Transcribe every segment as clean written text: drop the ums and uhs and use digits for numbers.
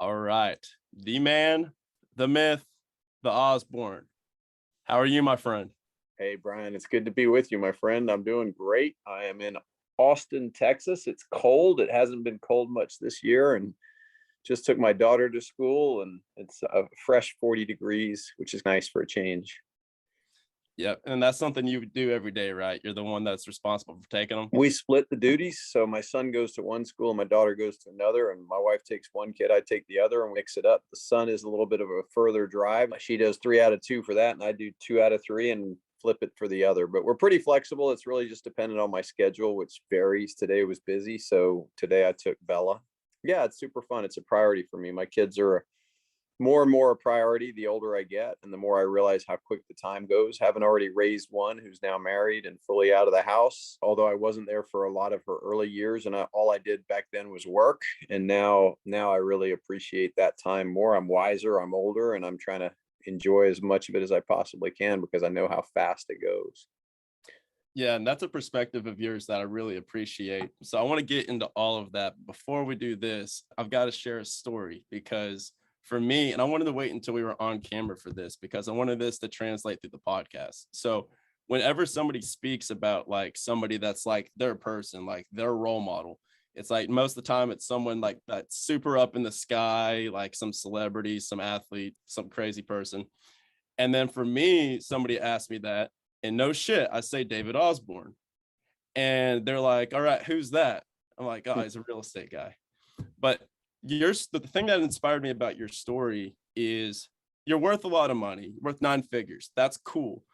All right. The man, the myth, the Osborn. How are you, my friend? Hey, Brian, it's good to be with you, my friend. I'm doing great. I am in Austin, Texas. It's cold. It hasn't been cold much this year, and just took my daughter to school, and it's a fresh 40 degrees, which is nice for a change. Yep. And that's something you do every day, right? You're the one that's responsible for taking them. We split the duties. So my son goes to one school, my daughter goes to another, and my wife takes one kid, I take the other, and we mix it up. The son is a little bit of a further drive. She does 3 out of 2 for that, and I do 2 out of 3 and flip it for the other. But we're pretty flexible. It's really just dependent on my schedule, which varies. Today was busy, so today I took Bella. Yeah, it's super fun. It's a priority for me. My kids are more and more a priority the older I get, and the more I realize how quick the time goes. Haven't already raised one who's now married and fully out of the house, although I wasn't there for a lot of her early years, and all I did back then was work. And now I really appreciate that time more. I'm wiser, I'm older, and I'm trying to enjoy as much of it as I possibly can because I know how fast it goes. Yeah, and that's a perspective of yours that I really appreciate. So I want to get into all of that. Before we do this, I've got to share a story because for me, and I wanted to wait until we were on camera for this because I wanted this to translate through the podcast. So whenever somebody speaks about like somebody that's like their person, like their role model, it's like most of the time it's someone like that's super up in the sky, like some celebrity, some athlete, some crazy person. And then for me, somebody asked me that, and no shit, I say David Osborn. And they're like, all right, who's that? I'm like, oh, he's a real estate guy. But the thing that inspired me about your story is you're worth a lot of money, worth 9 figures. That's cool.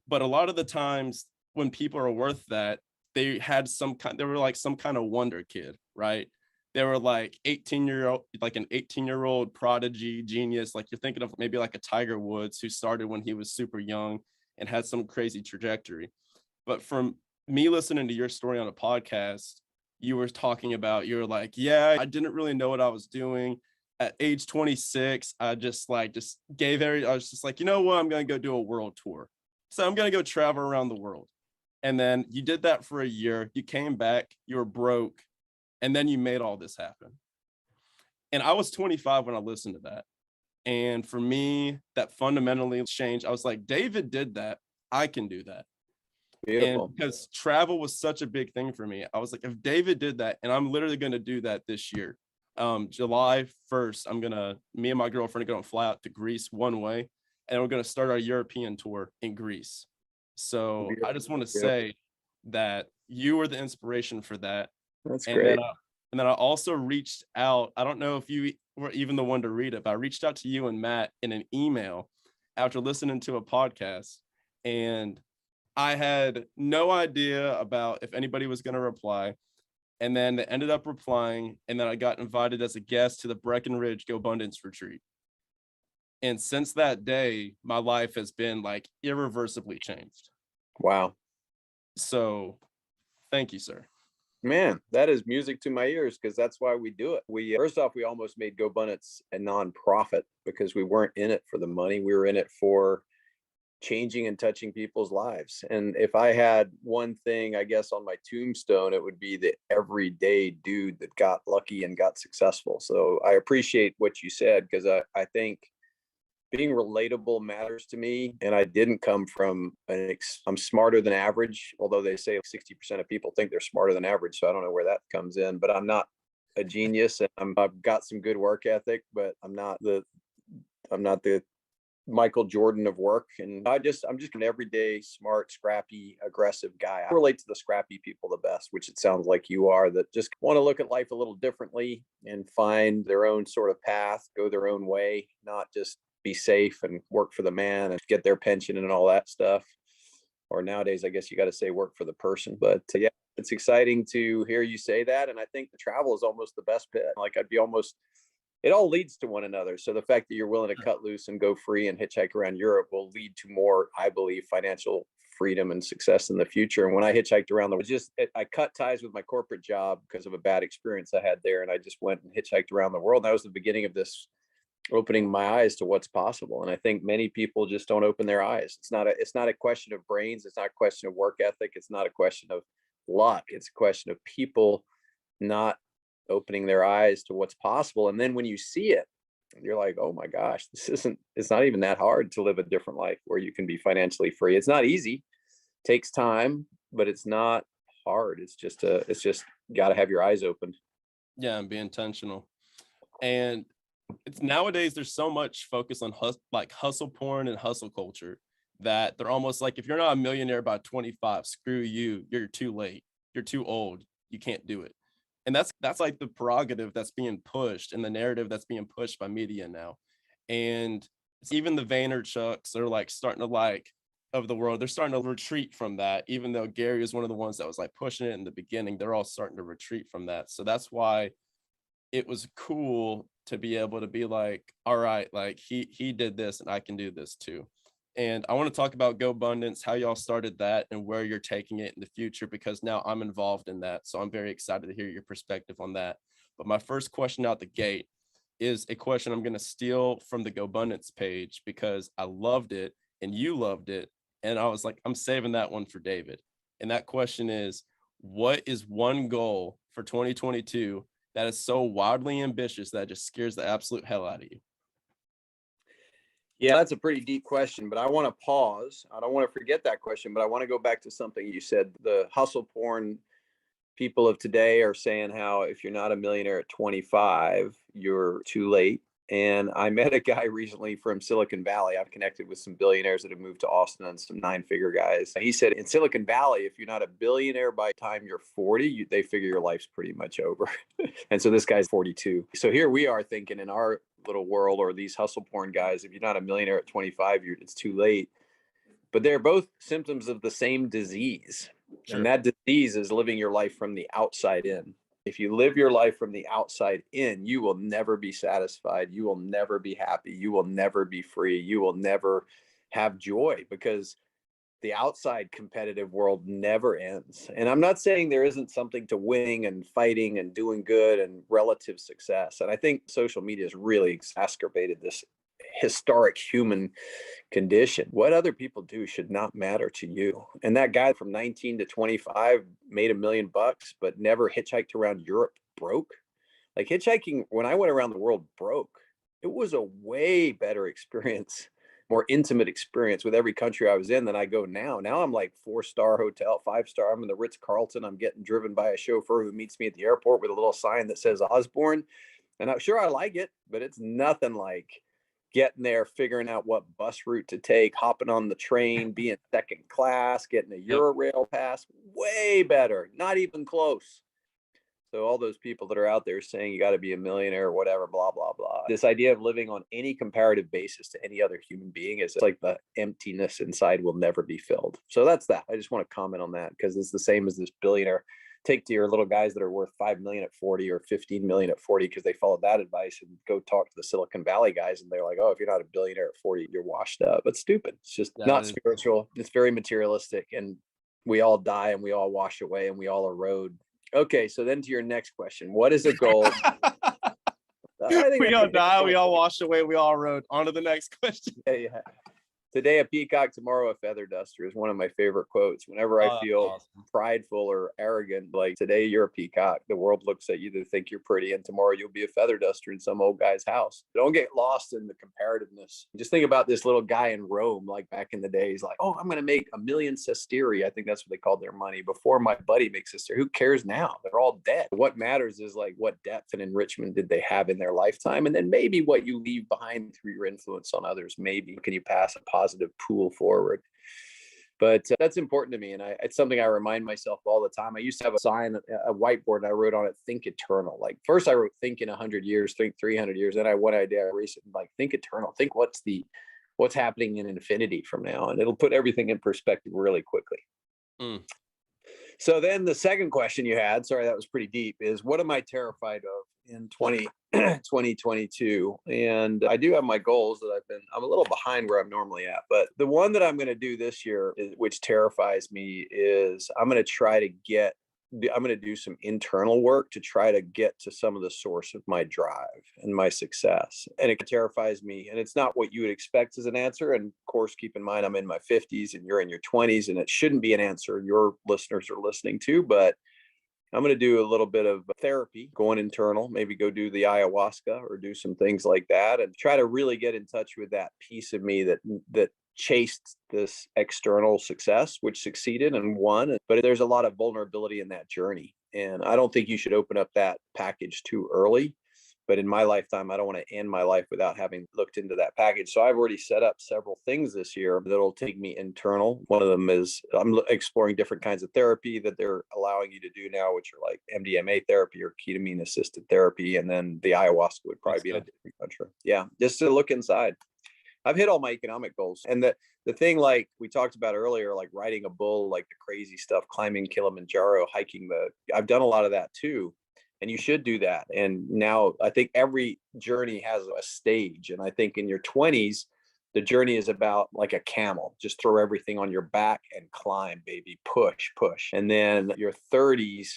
But a lot of the times when people are worth that, they were like some kind of wonder kid, right? They were like 18-year-old, like an 18-year-old prodigy genius. Like you're thinking of maybe like a Tiger Woods who started when he was super young and had some crazy trajectory. But from me listening to your story on a podcast, you were talking about, you were like, yeah, I didn't really know what I was doing. At age 26, I just I was just like, you know what? I'm going to go do a world tour. So I'm going to go travel around the world. And then you did that for a year. You came back, you were broke, and then you made all this happen. And I was 25 when I listened to that. And for me, that fundamentally changed. I was like, David did that. I can do that. Beautiful. And because travel was such a big thing for me, I was like, if David did that, and I'm literally going to do that this year, July 1st, me and my girlfriend are going to fly out to Greece one way, and we're going to start our European tour in Greece. So I just want to say that you were the inspiration for that. That's And great. then I also reached out. I don't know if you were even the one to read it, but I reached out to you and Matt in an email after listening to a podcast, and I had no idea about if anybody was going to reply. And then they ended up replying. And then I got invited as a guest to the Breckenridge Gobundance retreat. And since that day, my life has been like irreversibly changed. Wow. So thank you, sir. Man, that is music to my ears because that's why we do it. First off, we almost made Gobundance a nonprofit because we weren't in it for the money. We were in it for changing and touching people's lives. And if I had one thing, I guess, on my tombstone, it would be the everyday dude that got lucky and got successful. So I appreciate what you said because I think being relatable matters to me. And I didn't come from I'm smarter than average, although they say 60% of people think they're smarter than average. So I don't know where that comes in, but I'm not a genius, and I've got some good work ethic, but I'm not the Michael Jordan of work. And I'm just an everyday, smart, scrappy, aggressive guy. I relate to the scrappy people the best, which it sounds like you are, that just want to look at life a little differently and find their own sort of path, go their own way, not just be safe and work for the man and get their pension and all that stuff. Or nowadays, I guess you got to say work for the person. But yeah, it's exciting to hear you say that. And I think the travel is almost the best bit. Like it all leads to one another. So the fact that you're willing to cut loose and go free and hitchhike around Europe will lead to more, I believe, financial freedom and success in the future. And when I hitchhiked around the world, I cut ties with my corporate job because of a bad experience I had there. And I just went and hitchhiked around the world. And that was the beginning of this opening my eyes to what's possible. And I think many people just don't open their eyes. It's not a question of brains. It's not a question of work ethic. It's not a question of luck. It's a question of people not opening their eyes to what's possible. And then when you see it, And you're like, oh my gosh, it's not even that hard to live a different life where you can be financially free. It's not easy, takes time, but it's not hard. It's just got to have your eyes open. Yeah, and be intentional. And it's nowadays there's so much focus on hustle porn and hustle culture that they're almost like, if you're not a millionaire by 25, screw you, you're too late, you're too old, you can't do it. And that's like the prerogative that's being pushed and the narrative that's being pushed by media now. And even the Vaynerchucks are like starting to like of the world, they're starting to retreat from that. Even though Gary is one of the ones that was like pushing it in the beginning, they're all starting to retreat from that. So that's why it was cool to be able to be like, all right, like he did this and I can do this too. And I want to talk about Gobundance, how y'all started that and where you're taking it in the future, because now I'm involved in that. So I'm very excited to hear your perspective on that. But my first question out the gate is a question I'm going to steal from the Gobundance page because I loved it and you loved it. And I was like, I'm saving that one for David. And that question is, what is one goal for 2022 that is so wildly ambitious that it just scares the absolute hell out of you? Yeah, that's a pretty deep question, but I want to pause. I don't want to forget that question, but I want to go back to something you said. The hustle porn people of today are saying how if you're not a millionaire at 25, you're too late. And I met a guy recently from Silicon Valley. I've connected with some billionaires that have moved to Austin and some 9-figure guys. He said in Silicon Valley, if you're not a billionaire by the time you're 40, they figure your life's pretty much over. And so this guy's 42. So here we are thinking in our little world, or these hustle porn guys, if you're not a millionaire at 25, it's too late. But they're both symptoms of the same disease. Sure. And that disease is living your life from the outside in. If you live your life from the outside in, you will never be satisfied. You will never be happy. You will never be free. You will never have joy, because the outside competitive world never ends. And I'm not saying there isn't something to winning and fighting and doing good and relative success. And I think social media has really exacerbated this historic human condition. What other people do should not matter to you. And that guy from 19 to 25 made $1 million, but never hitchhiked around Europe broke. Like hitchhiking, when I went around the world broke, it was a way better experience, more intimate experience with every country I was in than I go now. Now I'm like 4-star hotel, 5-star. I'm in the Ritz-Carlton. I'm getting driven by a chauffeur who meets me at the airport with a little sign that says Osborn. And I'm sure I like it, but it's nothing like getting there, figuring out what bus route to take, hopping on the train, being second class, getting a Eurail pass. Way better, not even close. So all those people that are out there saying you got to be a millionaire or whatever, blah, blah, blah. This idea of living on any comparative basis to any other human being is like the emptiness inside will never be filled. So that's that. I just want to comment on that because it's the same as this billionaire. Take to your little guys that are worth 5 million at 40 or 15 million at 40 because they followed that advice, and go talk to the Silicon Valley guys and they're like, oh, if you're not a billionaire at 40, you're washed up. It's stupid. It's just not spiritual. It's very materialistic, and we all die and we all wash away and we all erode. Okay, so then to your next question, what is a goal? We all die, we all wash away, we all erode. On to the next question. Yeah. Today a peacock, tomorrow a feather duster is one of my favorite quotes. Whenever I feel prideful or arrogant, like today you're a peacock. The world looks at you to think you're pretty, and tomorrow you'll be a feather duster in some old guy's house. Don't get lost in the comparativeness. Just think about this little guy in Rome, like back in the days, like, oh, I'm going to make 1 million sestertii. I think that's what they called their money before my buddy makes sestertii. Who cares now? They're all dead. What matters is like what depth and enrichment did they have in their lifetime? And then maybe what you leave behind through your influence on others. Maybe can you pass a positive pool forward? But that's important to me, and it's something I remind myself all the time. I used to have a sign, a whiteboard, and I wrote on it, think eternal. Like first I wrote think in 100 years, think 300 years. Then one idea I recently like think eternal, think what's happening in infinity from now, and it'll put everything in perspective really quickly. So then the second question you had, sorry, that was pretty deep, is what am I terrified of in 2022? And I do have my goals that I'm a little behind where I'm normally at, but the one that I'm going to do this year, which terrifies me, is I'm going to do some internal work to try to get to some of the source of my drive and my success. And it terrifies me. And it's not what you would expect as an answer. And of course, keep in mind, I'm in my 50s and you're in your 20s, and it shouldn't be an answer your listeners are listening to. But I'm going to do a little bit of therapy, going internal, maybe go do the ayahuasca or do some things like that, and try to really get in touch with that piece of me that chased this external success, which succeeded and won. But there's a lot of vulnerability in that journey. And I don't think you should open up that package too early. But in my lifetime, I don't want to end my life without having looked into that package. So I've already set up several things this year that'll take me internal. One of them is I'm exploring different kinds of therapy that they're allowing you to do now, which are like MDMA therapy or ketamine assisted therapy. And then the ayahuasca would probably be in a different country. Yeah, just to look inside. I've hit all my economic goals. And the thing like we talked about earlier, like riding a bull, like the crazy stuff, climbing Kilimanjaro, hiking I've done a lot of that too. And you should do that. And now I think every journey has a stage. And I think in your 20s, the journey is about like a camel, just throw everything on your back and climb, baby, push, push. And then your 30s,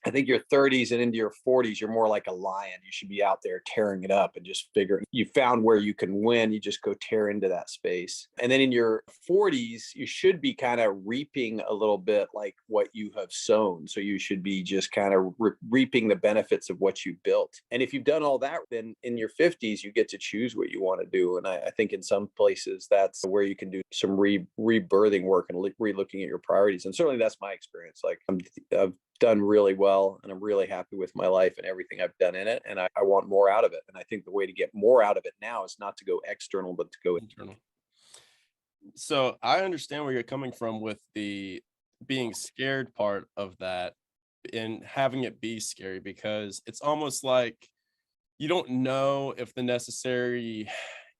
I think your 30s and into your 40s, you're more like a lion. You should be out there tearing it up and just figure you found where you can win. You just go tear into that space. And then in your 40s, you should be kind of reaping a little bit like what you have sown. So you should be just kind of reaping the benefits of what you built. And if you've done all that, then in your 50s, you get to choose what you want to do. And I think in some places, that's where you can do some rebirthing work and re-looking at your priorities. And certainly that's my experience. Like I've done really well and I'm really happy with my life and everything I've done in it. And I want more out of it. And I think the way to get more out of it now is not to go external, but to go internal. So I understand where you're coming from with the being scared part of that and having it be scary, because it's almost like you don't know if the necessary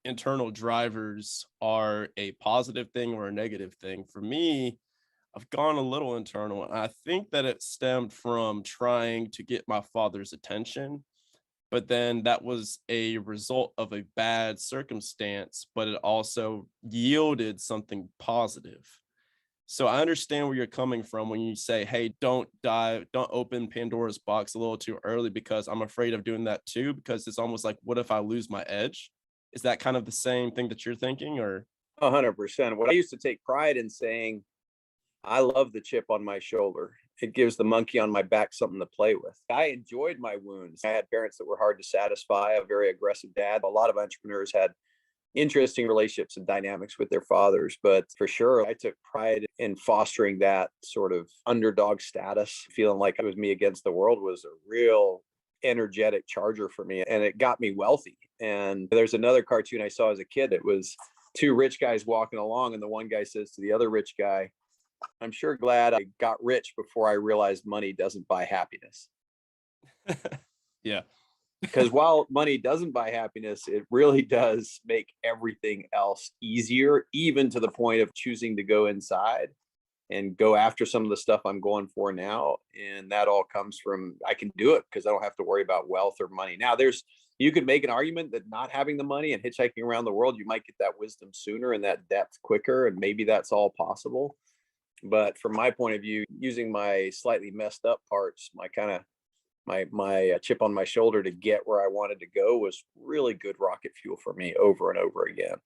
internal drivers are a positive thing or a negative thing. For me, I've gone a little internal, and I think that it stemmed from trying to get my father's attention, but then that was a result of a bad circumstance, but it also yielded something positive. So I understand where you're coming from when you say, hey, don't open Pandora's box a little too early, because I'm afraid of doing that too, because it's almost like, what if I lose my edge? Is that kind of the same thing that you're thinking, or? 100%. What I used to take pride in saying, I love the chip on my shoulder. It gives the monkey on my back something to play with. I enjoyed my wounds. I had parents that were hard to satisfy, a very aggressive dad. A lot of entrepreneurs had interesting relationships and dynamics with their fathers, but for sure, I took pride in fostering that sort of underdog status. Feeling like it was me against the world was a real energetic charger for me, and it got me wealthy. And there's another cartoon I saw as a kid. It was two rich guys walking along, and the one guy says to the other rich guy, I'm sure glad I got rich before I realized money doesn't buy happiness. Yeah. Because while money doesn't buy happiness, it really does make everything else easier, even to the point of choosing to go inside and go after some of the stuff I'm going for now. And that all comes from, I can do it because I don't have to worry about wealth or money. Now you could make an argument that not having the money and hitchhiking around the world, you might get that wisdom sooner and that depth quicker. And maybe that's all possible. But from my point of view, using my slightly messed up parts, my kind of my chip on my shoulder to get where I wanted to go was really good rocket fuel for me over and over again.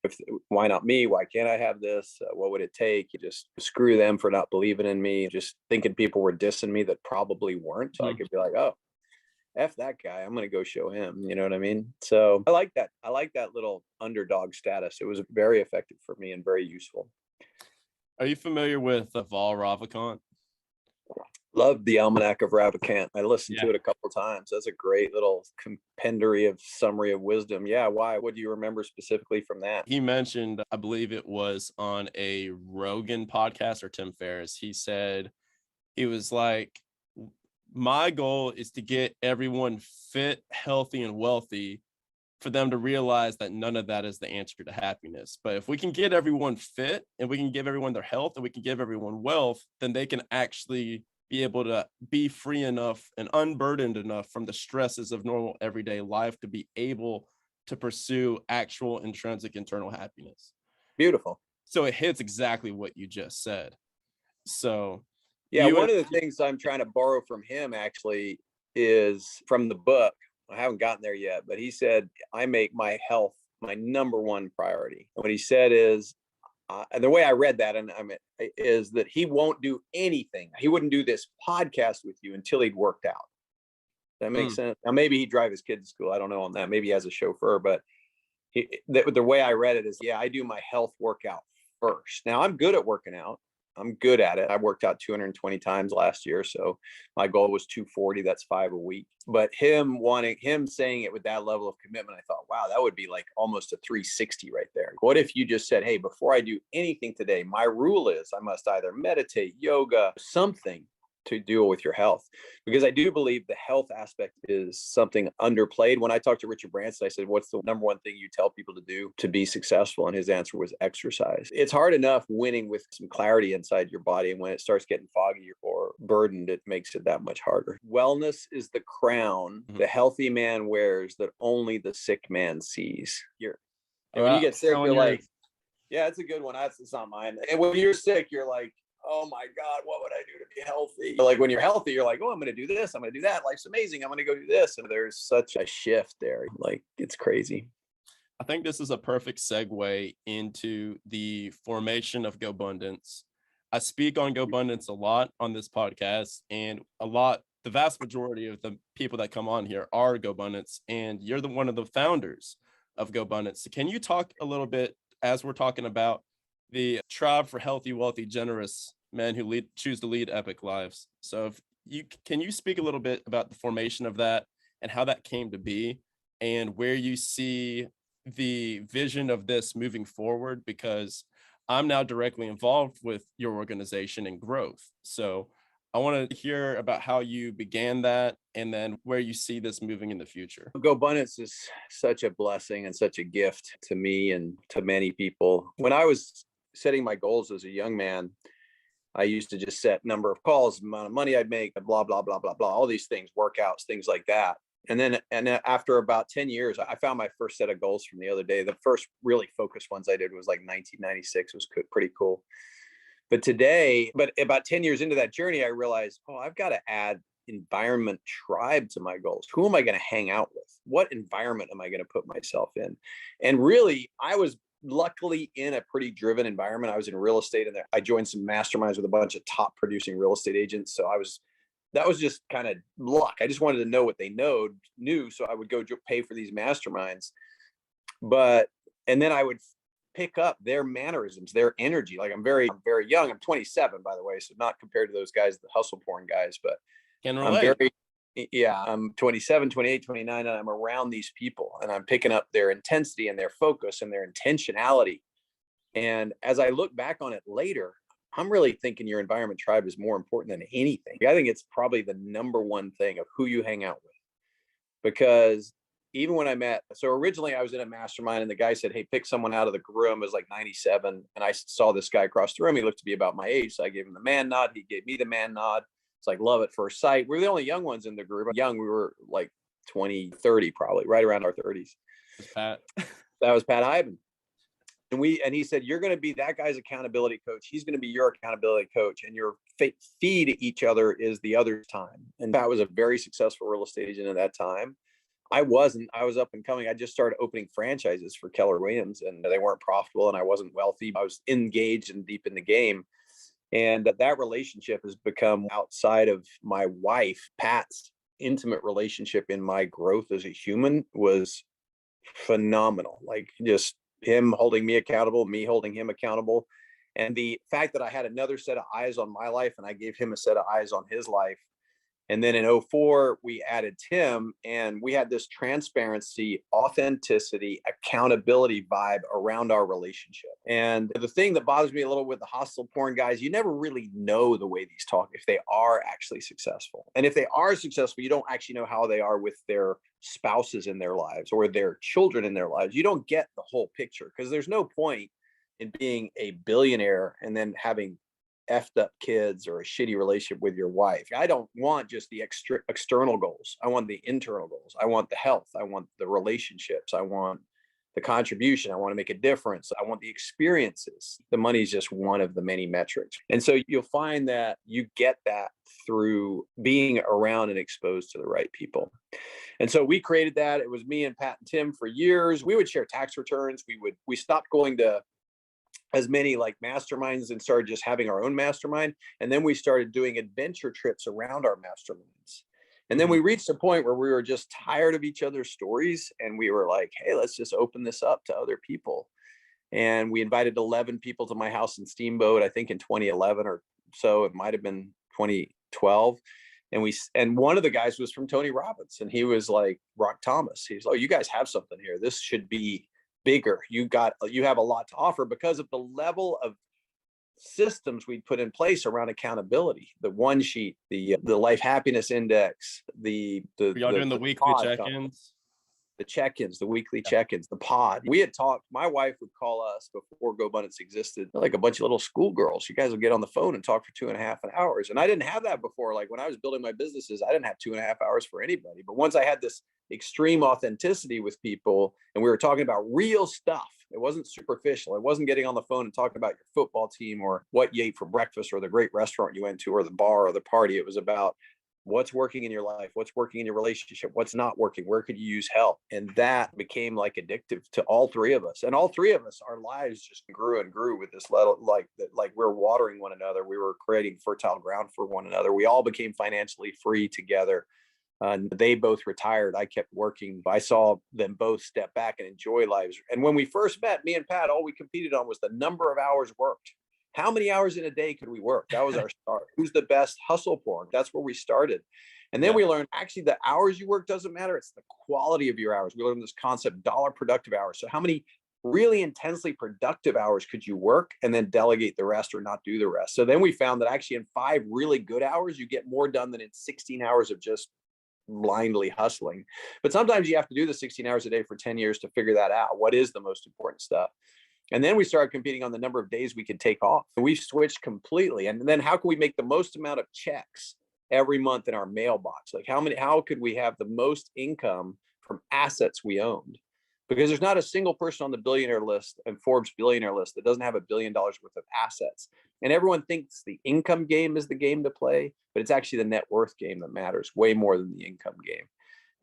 Why not me? Why can't I have this? What would it take? You just screw them for not believing in me, just thinking people were dissing me that probably weren't. So I could be like, oh, F that guy. I'm going to go show him. You know what I mean? So I like that. I like that little underdog status. It was very effective for me and very useful. Are you familiar with Val Ravikant? Love the Almanac of Ravikant. I listened to it a couple of times. That's a great little compendiary of summary of wisdom. Yeah. Why? What do you remember specifically from that? He mentioned, I believe it was on a Rogan podcast or Tim Ferriss. He said, he was like, my goal is to get everyone fit, healthy, and wealthy, for them to realize that none of that is the answer to happiness. But if we can get everyone fit and we can give everyone their health and we can give everyone wealth, then they can actually be able to be free enough and unburdened enough from the stresses of normal everyday life to be able to pursue actual intrinsic internal happiness. Beautiful. So it hits exactly what you just said. So yeah, one of the things I'm trying to borrow from him actually is from the book. I haven't gotten there yet, but he said, I make my health my number one priority. And what he said is, And the way I read that, and I mean, is that he won't do anything. He wouldn't do this podcast with you until he'd worked out. That makes Mm, sense. Now, maybe he'd drive his kids to school. I don't know on that. Maybe he has a chauffeur, but the way I read it is, yeah, I do my health workout first. Now I'm good at working out. I'm good at it. I worked out 220 times last year. So my goal was 240. That's 5 a week. But him saying it with that level of commitment, I thought, wow, that would be like almost a 360 right there. What if you just said, hey, before I do anything today, my rule is I must either meditate, yoga, something to deal with your health, because I do believe the health aspect is something underplayed. When I talked to Richard Branson, I said, what's the number one thing you tell people to do to be successful? And his answer was exercise. It's hard enough winning with some clarity inside your body. And when it starts getting foggy or burdened, it makes it that much harder. Wellness is the crown the healthy man wears that only the sick man sees. And when you get sick, you're like, yeah, it's a good one. It's not mine. And when you're sick, you're like, oh my God, what would I do to be healthy? Like when you're healthy, you're like, oh, I'm going to do this. I'm going to do that. Life's amazing. I'm going to go do this. And there's such a shift there. Like it's crazy. I think this is a perfect segue into the formation of Gobundance. I speak on Gobundance a lot on this podcast, and the vast majority of the people that come on here are Gobundance, and you're one of the founders of Gobundance. So can you talk a little bit, as we're talking about the tribe for healthy, wealthy, generous men who choose to lead epic lives? So can you speak a little bit about the formation of that and how that came to be, and where you see the vision of this moving forward? Because I'm now directly involved with your organization and growth. So I want to hear about how you began that and then where you see this moving in the future. Gobundance is such a blessing and such a gift to me and to many people. When I was setting my goals as a young man, I used to just set number of calls, amount of money I'd make, blah, blah, blah, blah, blah, all these things, workouts, things like that. And then after about 10 years, I found my first set of goals from the other day. The first really focused ones I did was like 1996. It was pretty cool. But about 10 years into that journey, I realized, oh, I've got to add environment tribe to my goals. Who am I going to hang out with? What environment am I going to put myself in? And really, I was luckily in a pretty driven environment. I was in real estate, and I joined some masterminds with a bunch of top producing real estate agents. So that was just kind of luck. I just wanted to know what they knew. So I would go pay for these masterminds. And then I would pick up their mannerisms, their energy. Like I'm very young. I'm 27, by the way. So not compared to those guys, the hustle porn guys, but I'm 27, 28, 29, and I'm around these people and I'm picking up their intensity and their focus and their intentionality. And as I look back on it later, I'm really thinking your environment tribe is more important than anything. I think it's probably the number one thing of who you hang out with. Because even when so originally I was in a mastermind and the guy said, hey, pick someone out of the room. It was like 97. And I saw this guy across the room. He looked to be about my age. So I gave him the man nod. He gave me the man nod. It's like love at first sight. We were the only young ones in the group. Young, we were like 20, 30, probably right around our 30s. Pat. That was Pat Hyben. And he said, you're going to be that guy's accountability coach. He's going to be your accountability coach, and your fee to each other is the other's time. And that was a very successful real estate agent at that time. I was up and coming. I just started opening franchises for Keller Williams, and they weren't profitable, and I wasn't wealthy. I was engaged and deep in the game. And that relationship has become, outside of my wife, Pat's intimate relationship in my growth as a human, was phenomenal. Like just him holding me accountable, me holding him accountable. And the fact that I had another set of eyes on my life and I gave him a set of eyes on his life. And then in 2004, we added Tim, and we had this transparency, authenticity, accountability vibe around our relationship. And the thing that bothers me a little with the hostile porn guys, you never really know the way these talk, if they are actually successful. And if they are successful, you don't actually know how they are with their spouses in their lives or their children in their lives. You don't get the whole picture, because there's no point in being a billionaire and then having effed up kids or a shitty relationship with your wife. I don't want just the external goals. I want the internal goals. I want the health. I want the relationships. I want the contribution. I want to make a difference. I want the experiences. The money is just one of the many metrics. And so you'll find that you get that through being around and exposed to the right people. And so we created that. It was me and Pat and Tim for years. We would share tax returns. We stopped going to as many like masterminds and started just having our own mastermind. And then we started doing adventure trips around our masterminds. And then we reached a point where we were just tired of each other's stories. And we were like, hey, let's just open this up to other people. And we invited 11 people to my house in Steamboat, I think in 2011 or so. It might have been 2012. And one of the guys was from Tony Robbins, and he was like, Rock Thomas. He's like, oh, you guys have something here. This should be bigger. You have a lot to offer, because of the level of systems we'd put in place around accountability, the one sheet, the life happiness index, y'all doing the weekly check-ins, the check-ins, the weekly check-ins, the pod. We had talked, my wife would call us before Gobundance existed, like a bunch of little schoolgirls. You guys would get on the phone and talk for 2.5 hours. And I didn't have that before. Like when I was building my businesses, I didn't have 2.5 hours for anybody. But once I had this extreme authenticity with people and we were talking about real stuff, it wasn't superficial. It wasn't getting on the phone and talking about your football team or what you ate for breakfast or the great restaurant you went to or the bar or the party. It was about what's working in your life, what's working in your relationship, what's not working, where could you use help? And that became like addictive to all three of us. And all three of us, our lives just grew and grew with this level, like we're watering one another. We were creating fertile ground for one another. We all became financially free together. They both retired. I kept working. I saw them both step back and enjoy lives. And when we first met, me and Pat, all we competed on was the number of hours worked. How many hours in a day could we work? That was our start. Who's the best hustle porn? That's where we started. And then we learned actually the hours you work doesn't matter. It's the quality of your hours. We learned this concept, dollar productive hours. So how many really intensely productive hours could you work and then delegate the rest or not do the rest? So then we found that actually in 5 really good hours, you get more done than in 16 hours of just blindly hustling. But sometimes you have to do the 16 hours a day for 10 years to figure that out. What is the most important stuff? And then we started competing on the number of days we could take off. We switched completely. And then how can we make the most amount of checks every month in our mailbox? Like how could we have the most income from assets we owned? Because there's not a single person on the billionaire list and Forbes billionaire list that doesn't have $1 billion worth of assets. And everyone thinks the income game is the game to play, but it's actually the net worth game that matters way more than the income game.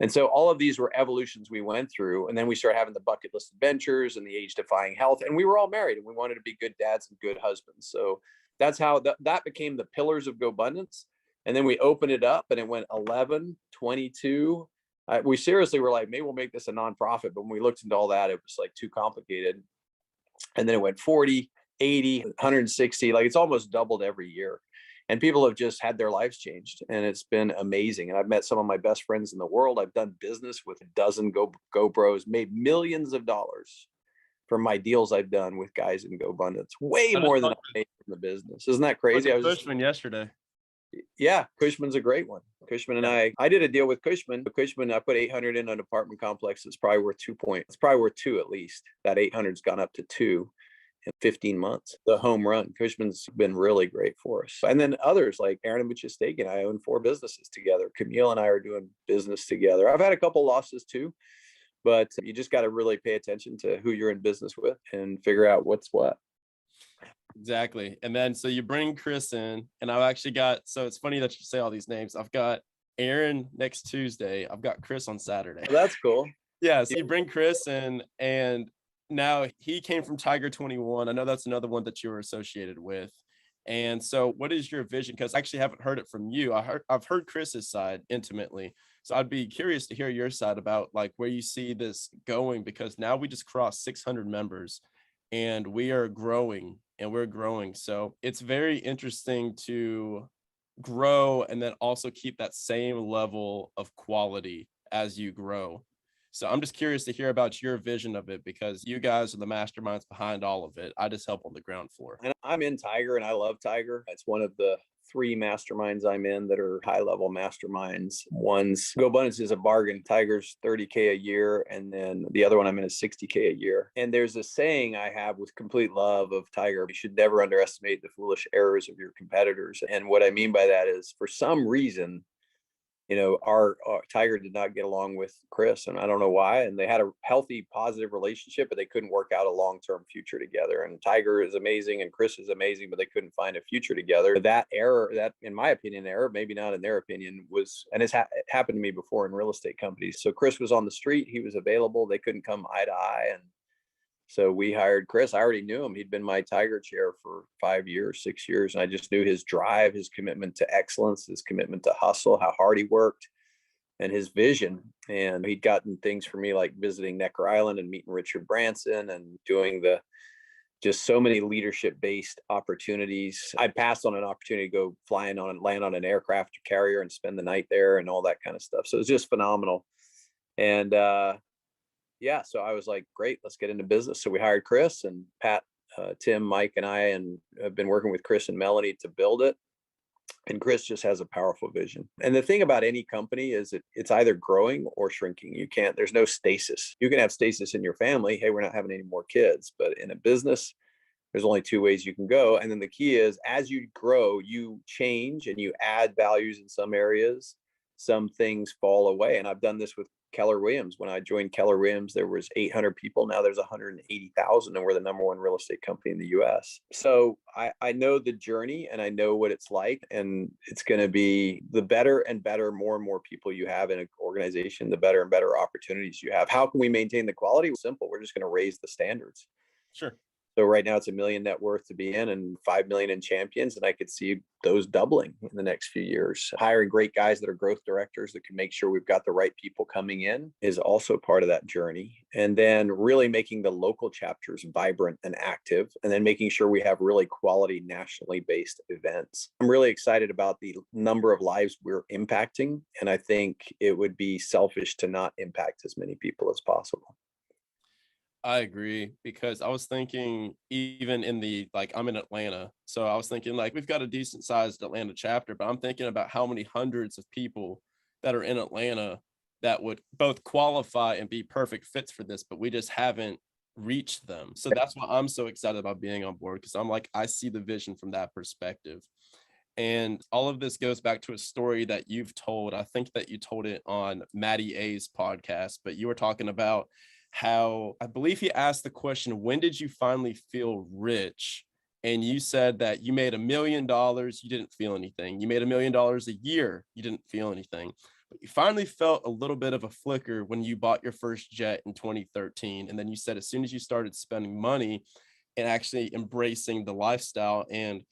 And so all of these were evolutions we went through. And then we started having the bucket list adventures and the age defying health. And we were all married and we wanted to be good dads and good husbands. So that's how that became the pillars of Gobundance. And then we opened it up and it went 11, 22. We seriously were like, maybe we'll make this a nonprofit. But when we looked into all that, it was like too complicated. And then it went 40, 80, 160, like it's almost doubled every year. And people have just had their lives changed. And it's been amazing. And I've met some of my best friends in the world. I've done business with a dozen GoPros, made millions of dollars from my deals I've done with guys in Gobundance. Way more than I made from the business. Isn't that crazy? I was Cushman yesterday. Yeah, Cushman's a great one. Cushman and I did a deal with Cushman. Cushman, I put 800 in an apartment complex. It's probably worth 2 points. It's probably worth 2 at least. That 800's gone up to 2. In 15 months, the home run. Cushman's been really great for us. And then others like Aaron and Buchesteak and I own 4 businesses together. Camille and I are doing business together. I've had a couple losses too, but you just got to really pay attention to who you're in business with and figure out what's what. Exactly. And then, so you bring Chris in and I've actually got, so it's funny that you say all these names. I've got Aaron next Tuesday. I've got Chris on Saturday. Oh, that's cool. Yeah. So you bring Chris in and now he came from Tiger 21. I know that's another one that you were associated with. And so what is your vision? Because I actually haven't heard it from you. I've heard Chris's side intimately. So I'd be curious to hear your side about like where you see this going, because now we just crossed 600 members and we are growing and we're growing. So it's very interesting to grow and then also keep that same level of quality as you grow. So I'm just curious to hear about your vision of it, because you guys are the masterminds behind all of it. I just help on the ground floor. And I'm in Tiger and I love Tiger. It's one of the 3 masterminds I'm in that are high level masterminds. One's Gobundance is a bargain. Tiger's $30K a year. And then the other one I'm in is $60K a year. And there's a saying I have with complete love of Tiger: you should never underestimate the foolish errors of your competitors. And what I mean by that is, for some reason, our Tiger did not get along with Chris, and I don't know why. And they had a healthy, positive relationship, but they couldn't work out a long-term future together. And Tiger is amazing and Chris is amazing, but they couldn't find a future together. That error, that in my opinion, maybe not in their opinion, was, and it happened to me before in real estate companies. So Chris was on the street, he was available, they couldn't come eye to eye, and So we hired Chris. I already knew him. He'd been my Tiger chair for 5 years, 6 years. And I just knew his drive, his commitment to excellence, his commitment to hustle, how hard he worked, and his vision. And he'd gotten things for me like visiting Necker Island and meeting Richard Branson and doing the just so many leadership based opportunities. I passed on an opportunity to go flying on and land on an aircraft carrier and spend the night there and all that kind of stuff. So it was just phenomenal. And yeah, so I was like, great, let's get into business. So we hired Chris and Pat, Tim, Mike, and I, and have been working with Chris and Melanie to build it. And Chris just has a powerful vision. And the thing about any company is it's either growing or shrinking. There's no stasis. You can have stasis in your family. Hey, we're not having any more kids. But in a business, there's only two ways you can go. And then the key is as you grow, you change and you add values in some areas. Some things fall away. And I've done this with Keller Williams. When I joined Keller Williams, there was 800 people. Now there's 180,000, and we're the number one real estate company in the US. So I know the journey and I know what it's like. And it's going to be the better and better, more and more people you have in an organization, the better and better opportunities you have. How can we maintain the quality? Simple. We're just going to raise the standards. Sure. So right now it's $1 million net worth to be in and 5 million in champions. And I could see those doubling in the next few years. Hiring great guys that are growth directors that can make sure we've got the right people coming in is also part of that journey. And then really making the local chapters vibrant and active, and then making sure we have really quality nationally based events. I'm really excited about the number of lives we're impacting. And I think it would be selfish to not impact as many people as possible. I agree, because I was thinking even in the, like, I'm in Atlanta. So I was thinking like we've got a decent sized Atlanta chapter, but I'm thinking about how many hundreds of people that are in Atlanta that would both qualify and be perfect fits for this, but we just haven't reached them. So that's why I'm so excited about being on board, because I'm like, I see the vision from that perspective. And all of this goes back to a story that you've told. I think that you told it on Matty A's podcast, but you were talking about how, I believe he asked the question, when did you finally feel rich? And you said that you made $1 million, you didn't feel anything. You made $1 million a year, you didn't feel anything. But you finally felt a little bit of a flicker when you bought your first jet in 2013. And then you said as soon as you started spending money and actually embracing the lifestyle and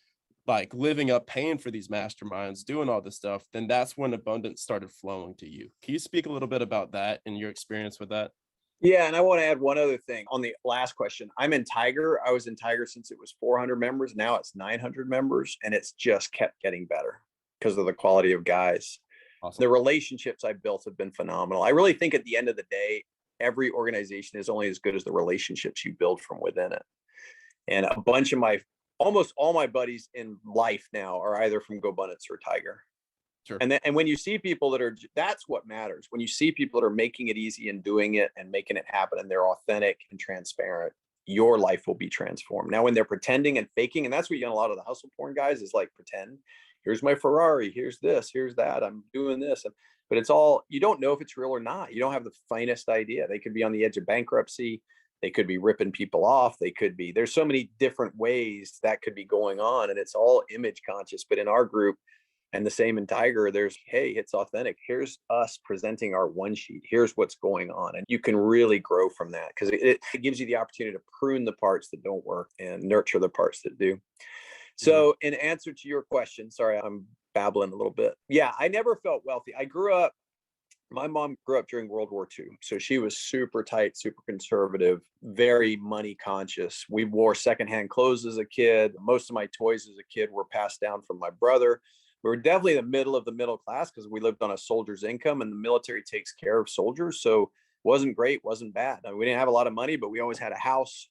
like living up, paying for these masterminds, doing all this stuff, then that's when abundance started flowing to you. Can you speak a little bit about that and your experience with that? Yeah, and I want to add one other thing on the last question. I'm in Tiger. I was in Tiger since it was 400 members. Now it's 900 members, and it's just kept getting better because of the quality of guys. Awesome. The relationships I built have been phenomenal. I really think at the end of the day, every organization is only as good as the relationships you build from within it. And a bunch of almost all my buddies in life now are either from Gobundance or Tiger. Sure. And when you see people that's what matters. When you see people that are making it easy and doing it and making it happen, and they're authentic and transparent, your life will be transformed. Now, when they're pretending and faking, and that's what you get a lot of the hustle porn guys is like pretend. Here's my Ferrari. Here's this. Here's that. I'm doing this. But it's all, you don't know if it's real or not. You don't have the finest idea. They could be on the edge of bankruptcy. They could be ripping people off. There's so many different ways that could be going on, and it's all image conscious. But in our group, and the same in Tiger, there's, hey, it's authentic. Here's us presenting our one sheet. Here's what's going on. And you can really grow from that because it gives you the opportunity to prune the parts that don't work and nurture the parts that do. So in answer to your question, sorry, I'm babbling a little bit. Yeah, I never felt wealthy. My mom grew up during World War II. So she was super tight, super conservative, very money conscious. We wore secondhand clothes as a kid. Most of my toys as a kid were passed down from my brother. We were definitely the middle of the middle class because we lived on a soldier's income, and the military takes care of soldiers. So it wasn't great, wasn't bad. I mean, we didn't have a lot of money, but we always had a house.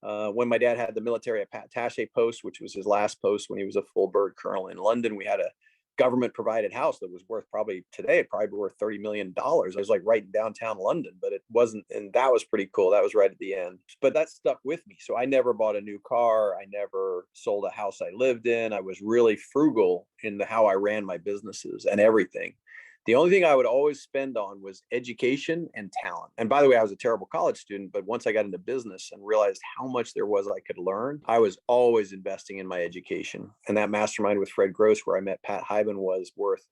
When my dad had the military attaché post, which was his last post when he was a full bird colonel in London, we had a government provided house that was worth probably worth $30 million. I was like right in downtown London, but it wasn't. And that was pretty cool. That was right at the end, but that stuck with me. So I never bought a new car. I never sold a house I lived in. I was really frugal in how I ran my businesses and everything. The only thing I would always spend on was education and talent. And by the way, I was a terrible college student, but once I got into business and realized how much there was I could learn, I was always investing in my education. And that mastermind with Fred Gross, where I met Pat Hyben, was worth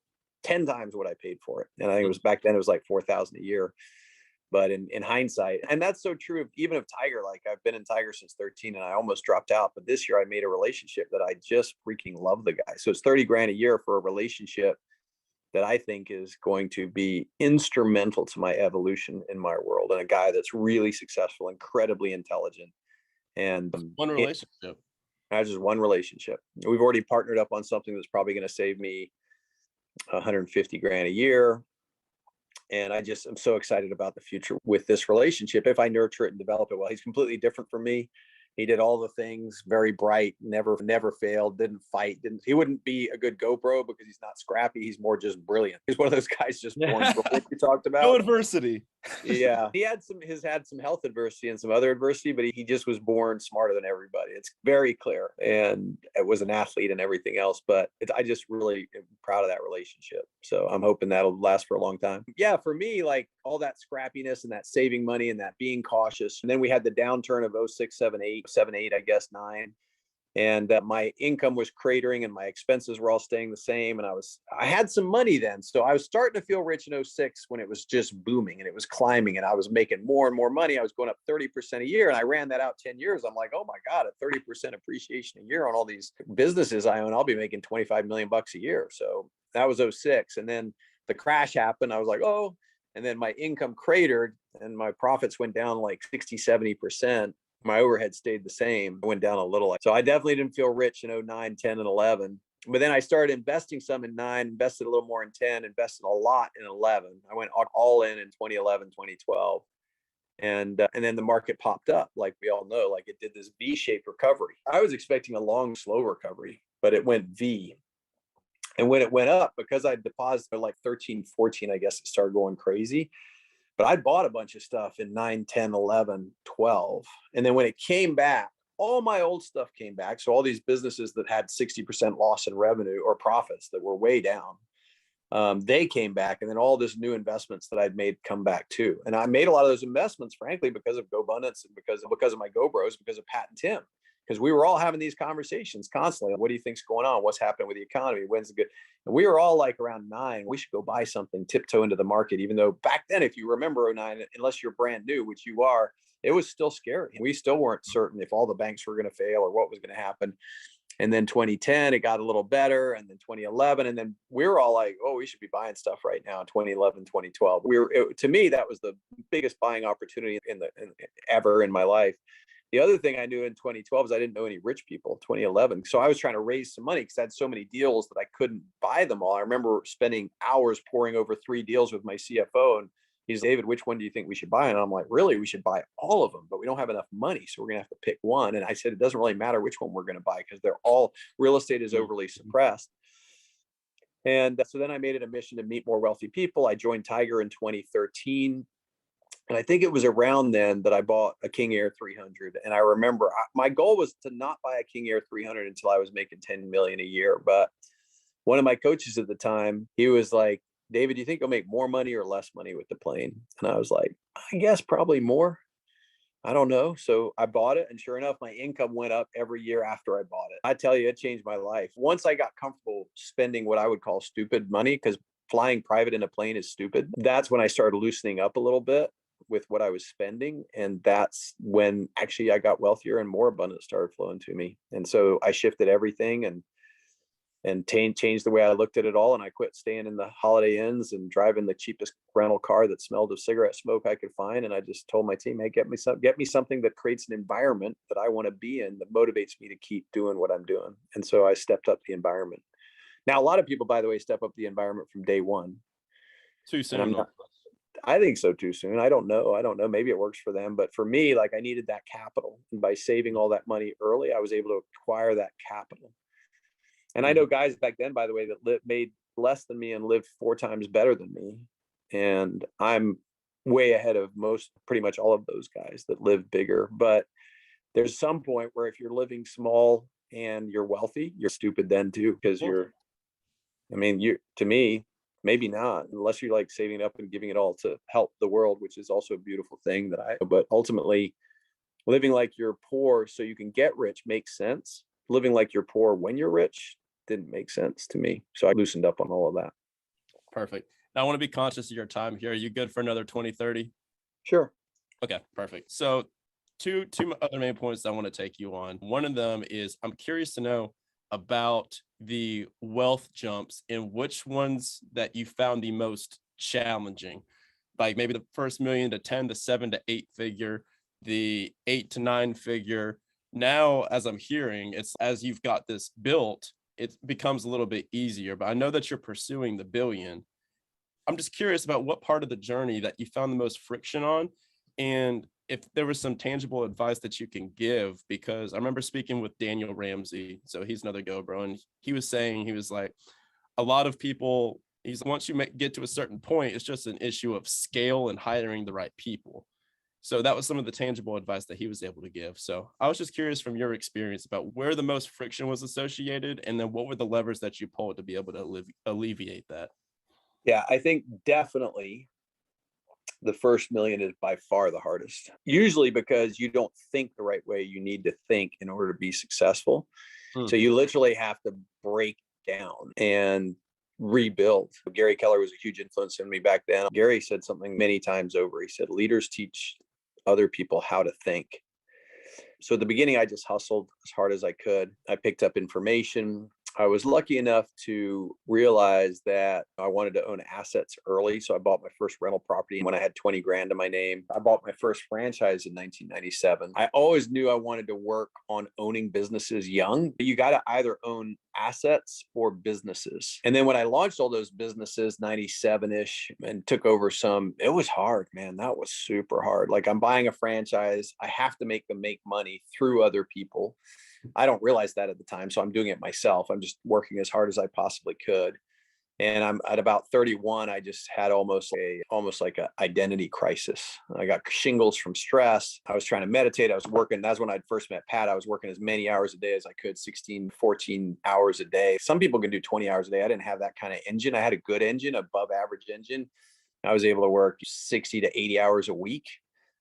10 times what I paid for it. And I think it was back then, it was like $4,000 a year. But in hindsight, and that's so true of even of Tiger, like I've been in Tiger since 13 and I almost dropped out. But this year I made a relationship that I just freaking love the guy. So it's 30 grand a year for a relationship that I think is going to be instrumental to my evolution in my world. And a guy that's really successful, incredibly intelligent. And One relationship. that's just one relationship. We've already partnered up on something that's probably going to save me 150 grand a year. And I just am so excited about the future with this relationship if I nurture it and develop it well. He's completely different from me. He did all the things, very bright, never failed, didn't fight, he wouldn't be a good GoPro because he's not scrappy. He's more just brilliant. He's one of those guys just born brilliant we talked about. No adversity. Yeah. He had some health adversity and some other adversity, but he just was born smarter than everybody. It's very clear. And it was an athlete and everything else, but I just really am proud of that relationship. So I'm hoping that'll last for a long time. Yeah. For me, like all that scrappiness and that saving money and that being cautious. And then we had the downturn of 06, 7, 8, I guess 9. And my income was cratering and my expenses were all staying the same. And I had some money then. So I was starting to feel rich in 06 when it was just booming and it was climbing and I was making more and more money. I was going up 30% a year and I ran that out 10 years. I'm like, oh my God, at 30% appreciation a year on all these businesses I own, I'll be making 25 million bucks a year. So that was 06. And then the crash happened. I was like, oh, and then my income cratered and my profits went down like 60, 70%. My overhead stayed the same. It went down a little. So I definitely didn't feel rich in 09, 10, and 11. But then I started investing some in 9, invested a little more in 10, invested a lot in 11. I went all in 2011, 2012. And then the market popped up, like we all know, like it did this V-shaped recovery. I was expecting a long, slow recovery, but it went V. And when it went up, because I deposited like 13, 14, I guess it started going crazy. But I bought a bunch of stuff in 9, 10, 11, 12. And then when it came back, all my old stuff came back. So all these businesses that had 60% loss in revenue or profits that were way down, they came back. And then all this new investments that I'd made come back too. And I made a lot of those investments, frankly, because of Gobundance and because of my GoBros, because of Pat and Tim. Because we were all having these conversations constantly. What do you think's going on? What's happening with the economy? When's it good? And we were all like around 9, we should go buy something, tiptoe into the market, even though back then, if you remember 09, unless you're brand new, which you are, it was still scary. We still weren't certain if all the banks were going to fail or what was going to happen. And then 2010, it got a little better. And then 2011, and then we were all like, oh, we should be buying stuff right now in 2011, 2012. To me, that was the biggest buying opportunity ever in my life. The other thing I knew in 2012 is I didn't know any rich people, 2011. So I was trying to raise some money because I had so many deals that I couldn't buy them all. I remember spending hours poring over 3 deals with my CFO. And he's, David, which one do you think we should buy? And I'm like, really, we should buy all of them, but we don't have enough money. So we're going to have to pick one. And I said, it doesn't really matter which one we're going to buy because they're all, real estate is overly suppressed. And so then I made it a mission to meet more wealthy people. I joined Tiger in 2013. And I think it was around then that I bought a King Air 300. And I remember my goal was to not buy a King Air 300 until I was making 10 million a year. But one of my coaches at the time, he was like, David, do you think you'll make more money or less money with the plane? And I was like, I guess probably more. I don't know. So I bought it. And sure enough, my income went up every year after I bought it. I tell you, it changed my life. Once I got comfortable spending what I would call stupid money, because flying private in a plane is stupid, that's when I started loosening up a little bit with what I was spending. And that's when actually I got wealthier and more abundance started flowing to me. And so I shifted everything and changed the way I looked at it all. And I quit staying in the Holiday Inns and driving the cheapest rental car that smelled of cigarette smoke I could find. And I just told my team, hey, get me something that creates an environment that I want to be in, that motivates me to keep doing what I'm doing. And so I stepped up the environment. Now, a lot of people, by the way, step up the environment from day one. Too soon. I think so too soon. I don't know. Maybe it works for them. But for me, like I needed that capital. And by saving all that money early, I was able to acquire that capital. And I know guys back then, by the way, that made less than me and lived 4 times better than me. And I'm way ahead of pretty much all of those guys that live bigger. But there's some point where if you're living small and you're wealthy, you're stupid then too, because to me, maybe not, unless you're like saving up and giving it all to help the world, which is also a beautiful thing but ultimately living like you're poor so you can get rich makes sense. Living like you're poor when you're rich didn't make sense to me. So I loosened up on all of that. Perfect. Now I want to be conscious of your time here. Are you good for another 20, 30? Sure. Okay, perfect. So two other main points I want to take you on. One of them is I'm curious to know about the wealth jumps and which ones that you found the most challenging. Like maybe the first million to 10 to 7 to 8 figure, the 8 to 9 figure. Now, as I'm hearing, it's as you've got this built, it becomes a little bit easier. But I know that you're pursuing the billion. I'm just curious about what part of the journey that you found the most friction on, and if there was some tangible advice that you can give, because I remember speaking with Daniel Ramsey. So he's another go bro. And he was saying, he was like, a lot of people, he's once you get to a certain point, it's just an issue of scale and hiring the right people. So that was some of the tangible advice that he was able to give. So I was just curious from your experience about where the most friction was associated, and then what were the levers that you pulled to be able to alleviate that? Yeah, I think definitely the first million is by far the hardest. Usually because you don't think the right way you need to think in order to be successful. Hmm. So you literally have to break down and rebuild. Gary Keller was a huge influence in me back then. Gary said something many times over. He said, leaders teach other people how to think. So at the beginning, I just hustled as hard as I could. I picked up information. I was lucky enough to realize that I wanted to own assets early. So I bought my first rental property when I had 20 grand to my name. I bought my first franchise in 1997. I always knew I wanted to work on owning businesses young. You got to either own assets or businesses. And then when I launched all those businesses, 97-ish, and took over some, it was hard, man. That was super hard. Like I'm buying a franchise. I have to make them make money through other people. I don't realize that at the time. So I'm doing it myself. I'm just working as hard as I possibly could. And I'm at about 31. I just had almost like a identity crisis. I got shingles from stress. I was trying to meditate. I was working. That's when I first met Pat. I was working as many hours a day as I could, 16, 14 hours a day. Some people can do 20 hours a day. I didn't have that kind of engine. I had a good engine, above average engine. I was able to work 60 to 80 hours a week.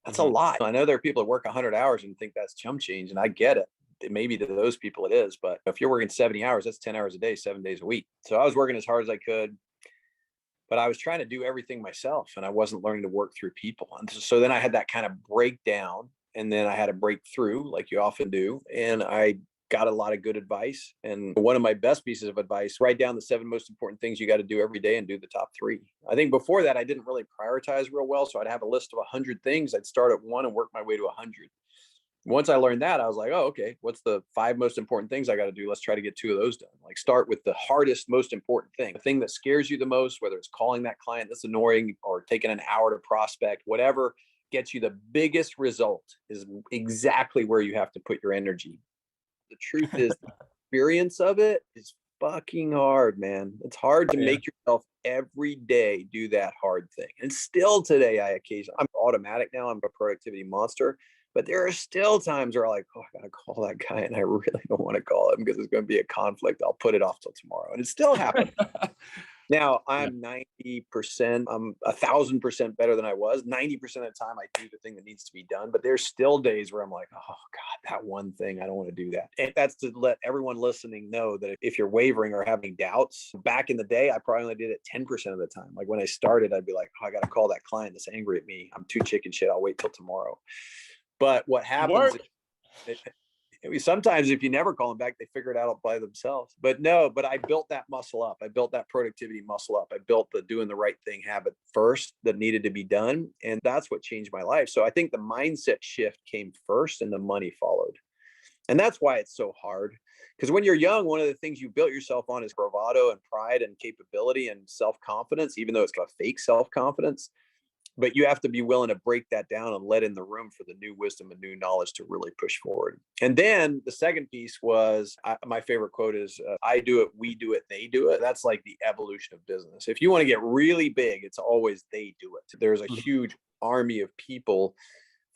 That's a lot. I know there are people that work 100 hours and think that's chump change, and I get it. Maybe to those people it is, but if you're working 70 hours, that's 10 hours a day, 7 days a week. So I was working as hard as I could, but I was trying to do everything myself, and I wasn't learning to work through people. And so then I had that kind of breakdown, and then I had a breakthrough, like you often do. And I got a lot of good advice. And one of my best pieces of advice, write down the 7 most important things you got to do every day and do the top 3. I think before that, I didn't really prioritize real well. So I'd have a list of 100 things. I'd start at 1 and work my way to 100. Once I learned that, I was like, oh, okay, what's the 5 most important things I got to do? Let's try to get 2 of those done. Like start with the hardest, most important thing, the thing that scares you the most, whether it's calling that client that's annoying or taking an hour to prospect, whatever gets you the biggest result is exactly where you have to put your energy. The truth is the experience of it is fucking hard, man. It's hard to make yourself every day do that hard thing. And still today, I'm automatic now. I'm a productivity monster. But there are still times where I'm like, oh, I got to call that guy. And I really don't want to call him because there's going to be a conflict. I'll put it off till tomorrow. And it still happens. Now I'm 90%, I'm 1,000% better than I was. 90% of the time I do the thing that needs to be done. But there's still days where I'm like, oh God, that one thing, I don't want to do that. And that's to let everyone listening know that if you're wavering or having doubts, back in the day, I probably only did it 10% of the time. Like when I started, I'd be like, oh, I got to call that client that's angry at me. I'm too chicken shit. I'll wait till tomorrow. But what happens sometimes if you never call them back, they figure it out by themselves. But I built that muscle up. I built that productivity muscle up. I built the doing the right thing habit first that needed to be done. And that's what changed my life. So I think the mindset shift came first and the money followed. And that's why it's so hard. Because when you're young, one of the things you built yourself on is bravado and pride and capability and self-confidence, even though it's got fake self-confidence. But you have to be willing to break that down and let in the room for the new wisdom and new knowledge to really push forward. And then the second piece was my favorite quote is, I do it, we do it, they do it. That's like the evolution of business. If you want to get really big, it's always they do it. There's a huge army of people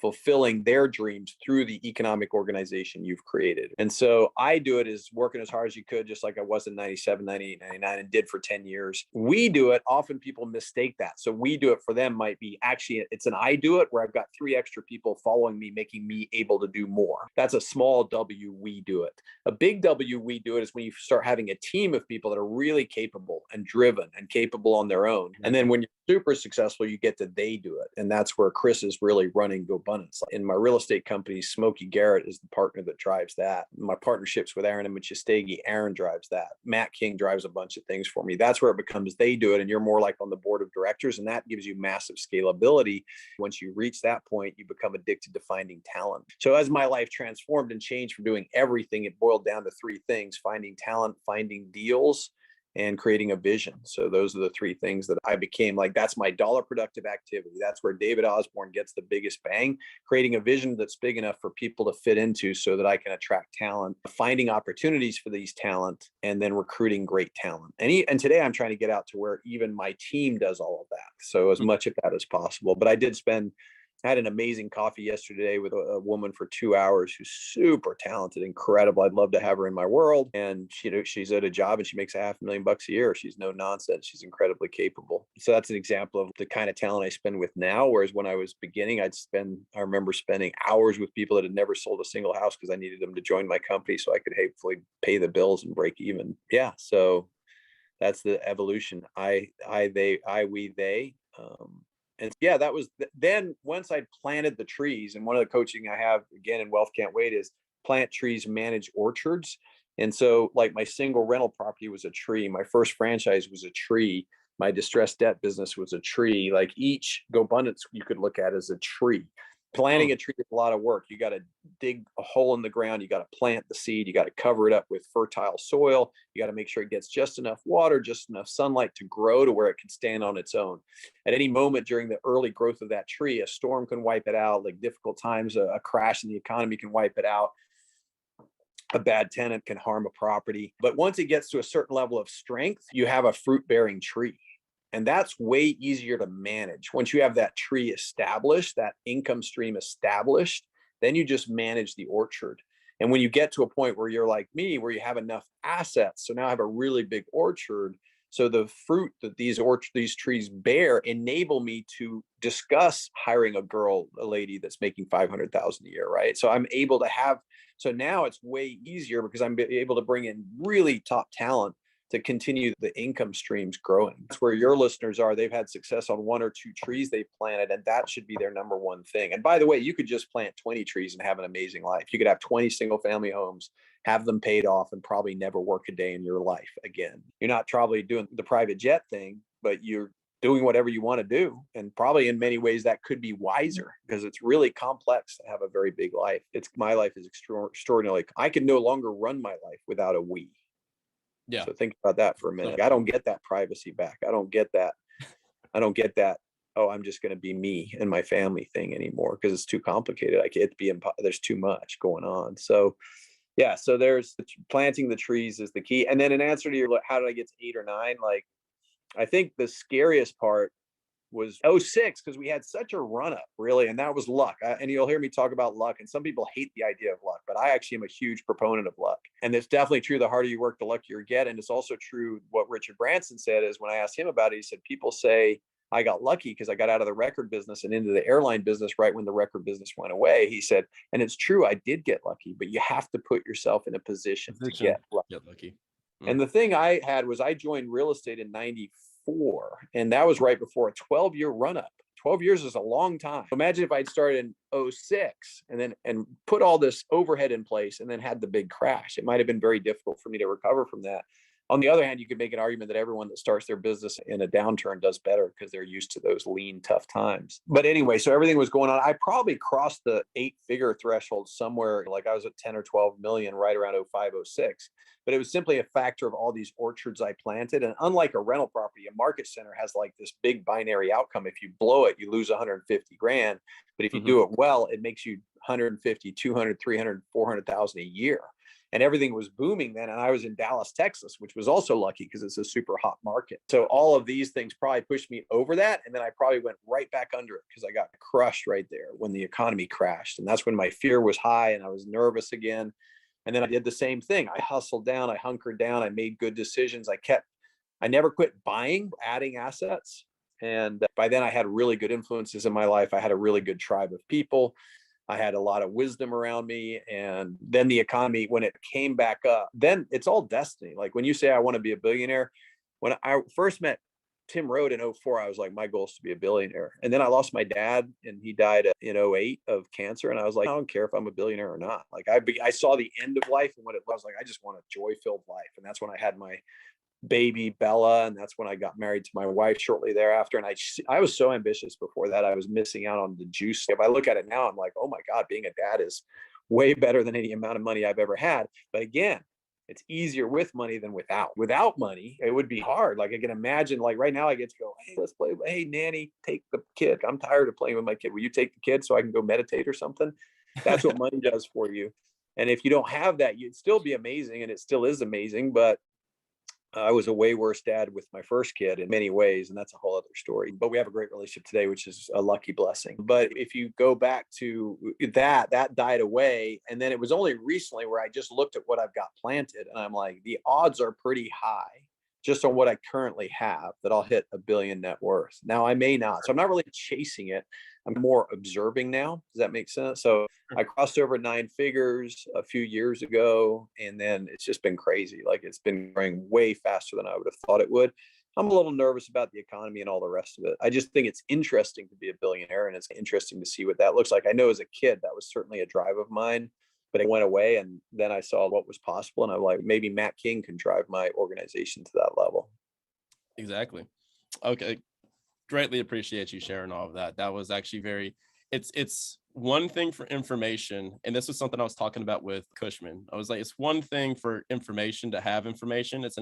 fulfilling their dreams through the economic organization you've created. And so I do it as working as hard as you could, just like I was in 97, 98, 99 and did for 10 years. We do it. Often people mistake that. So we do it for them might be actually, it's an I do it where I've got 3 extra people following me, making me able to do more. That's a small W, we do it. A big W, we do it is when you start having a team of people that are really capable and driven and capable on their own. And then when you're super successful, you get to they do it. And that's where Chris is really running Gobundance. In my real estate company, Smokey Garrett is the partner that drives that. My partnerships with Aaron and Machistegi, Aaron drives that. Matt King drives a bunch of things for me. That's where it becomes they do it. And you're more like on the board of directors. And that gives you massive scalability. Once you reach that point, you become addicted to finding talent. So as my life transformed and changed from doing everything, it boiled down to three things: finding talent, finding deals, and creating a vision. So those are the three things that I became like, that's my dollar productive activity. That's where David Osborn gets the biggest bang, creating a vision that's big enough for people to fit into so that I can attract talent, finding opportunities for these talent, and then recruiting great talent. And today I'm trying to get out to where even my team does all of that. So as much of that as possible. But I had an amazing coffee yesterday with a woman for 2 hours who's super talented, incredible. I'd love to have her in my world. And she's at a job and she makes $500,000 a year. She's no nonsense. She's incredibly capable. So that's an example of the kind of talent I spend with now. Whereas when I was beginning, I remember spending hours with people that had never sold a single house because I needed them to join my company so I could hopefully pay the bills and break even. Yeah. So that's the evolution. I, they, we, they. And yeah, that was then once I'd planted the trees. And one of the coaching I have again in Wealth Can't Wait is plant trees, manage orchards. And so like my single rental property was a tree. My first franchise was a tree. My distressed debt business was a tree. Like each Gobundance you could look at as a tree. Planting a tree is a lot of work. You got to dig a hole in the ground. You got to plant the seed. You got to cover it up with fertile soil. You got to make sure it gets just enough water, just enough sunlight to grow to where it can stand on its own. At any moment during the early growth of that tree, a storm can wipe it out. Like difficult times, a crash in the economy can wipe it out. A bad tenant can harm a property. But once it gets to a certain level of strength, you have a fruit-bearing tree. And that's way easier to manage. Once you have that tree established, that income stream established, then you just manage the orchard. And when you get to a point where you're like me, where you have enough assets, so now I have a really big orchard. So the fruit that these trees bear enable me to discuss hiring a lady that's making $500,000 a year, right? So I'm able to so now it's way easier because I'm able to bring in really top talent to continue the income streams growing. That's where your listeners are. They've had success on one or two trees they've planted, and that should be their number one thing. And by the way, you could just plant 20 trees and have an amazing life. You could have 20 single family homes, have them paid off, and probably never work a day in your life again. You're not probably doing the private jet thing, but you're doing whatever you want to do. And probably in many ways that could be wiser because it's really complex to have a very big life. My life is extraordinarily. I can no longer run my life without a we. Yeah. So think about that for a minute. I don't get that privacy back. I don't get that. Oh, I'm just going to be me and my family thing anymore because it's too complicated. There's too much going on. So yeah. So there's planting the trees is the key. And then in answer to your, how did I get to 8 or 9? Like, I think the scariest part was 06 because we had such a run up really. And that was luck. And you'll hear me talk about luck. And some people hate the idea of luck, but I actually am a huge proponent of luck. And it's definitely true. The harder you work, the luckier you get. And it's also true. What Richard Branson said is when I asked him about it, he said, people say I got lucky because I got out of the record business and into the airline business right when the record business went away. He said, and it's true, I did get lucky, but you have to put yourself in a position to get lucky. And the thing I had was I joined real estate in 94, and that was right before a 12-year run up. 12 years is a long time. Imagine if I'd started in 06 and put all this overhead in place and then had the big crash. It might have been very difficult for me to recover from that. On the other hand, you could make an argument that everyone that starts their business in a downturn does better because they're used to those lean, tough times. But anyway, so everything was going on. I probably crossed the 8-figure threshold somewhere, like I was at 10 or 12 million right around 05, 06. But it was simply a factor of all these orchards I planted. And unlike a rental property, a market center has like this big binary outcome. If you blow it, you lose 150 grand. But if you do it well, it makes you 150, 200, 300, 400,000 a year. And everything was booming then. And I was in Dallas, Texas, which was also lucky because it's a super hot market. So all of these things probably pushed me over that. And then I probably went right back under it because I got crushed right there when the economy crashed. And that's when my fear was high and I was nervous again. And then I did the same thing. I hustled down, I hunkered down, I made good decisions. I never quit buying, adding assets. And by then I had really good influences in my life. I had a really good tribe of people. I had a lot of wisdom around me. And then the economy, when it came back up, then it's all destiny. Like when you say, I want to be a billionaire, when I first met Tim wrote in '04, I was like, my goal is to be a billionaire. And then I lost my dad and he died in '08 of cancer. And I was like, I don't care if I'm a billionaire or not. Like I saw the end of life and what it was like. I just want a joy-filled life. And that's when I had my baby Bella. And that's when I got married to my wife shortly thereafter. And I was so ambitious before that. I was missing out on the juice. If I look at it now, I'm like, oh my God, being a dad is way better than any amount of money I've ever had. But again, it's easier with money than without. Without money, it would be hard. Like I can imagine, like right now I get to go, hey, let's play. Hey, nanny, take the kid. I'm tired of playing with my kid. Will you take the kid so I can go meditate or something? That's what money does for you. And if you don't have that, you'd still be amazing. And it still is amazing. But I was a way worse dad with my first kid in many ways, and that's a whole other story. But we have a great relationship today, which is a lucky blessing. But if you go back to that died away. And then it was only recently where I just looked at what I've got planted, and I'm like, the odds are pretty high just on what I currently have that I'll hit $1 billion net worth. Now I may not. So I'm not really chasing it. I'm more observing now. Does that make sense? So I crossed over 9 figures a few years ago, and then it's just been crazy. Like it's been growing way faster than I would have thought it would. I'm a little nervous about the economy and all the rest of it. I just think it's interesting to be a billionaire, and it's interesting to see what that looks like. I know as a kid, that was certainly a drive of mine, but it went away. And then I saw what was possible. And I'm like, maybe Matt King can drive my organization to that level. Exactly. Okay. Greatly appreciate you sharing all of that. That was actually it's one thing for information. And this was something I was talking about with Cushman. I was like, it's one thing for information to have information. It's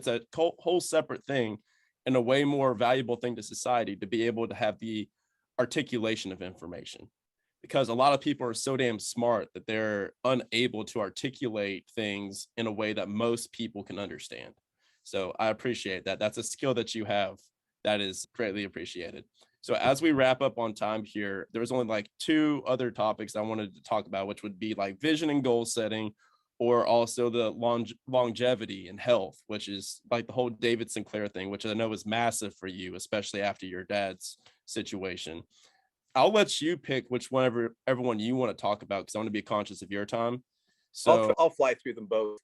a whole separate thing and a way more valuable thing to society to be able to have the articulation of information. Because a lot of people are so damn smart that they're unable to articulate things in a way that most people can understand. So I appreciate that. That's a skill that you have that is greatly appreciated. So as we wrap up on time here, there was only like 2 other topics I wanted to talk about, which would be like vision and goal setting, or also the longevity and health, which is like the whole David Sinclair thing, which I know is massive for you, especially after your dad's situation. I'll let you pick everyone you want to talk about because I want to be conscious of your time. So I'll fly through them both.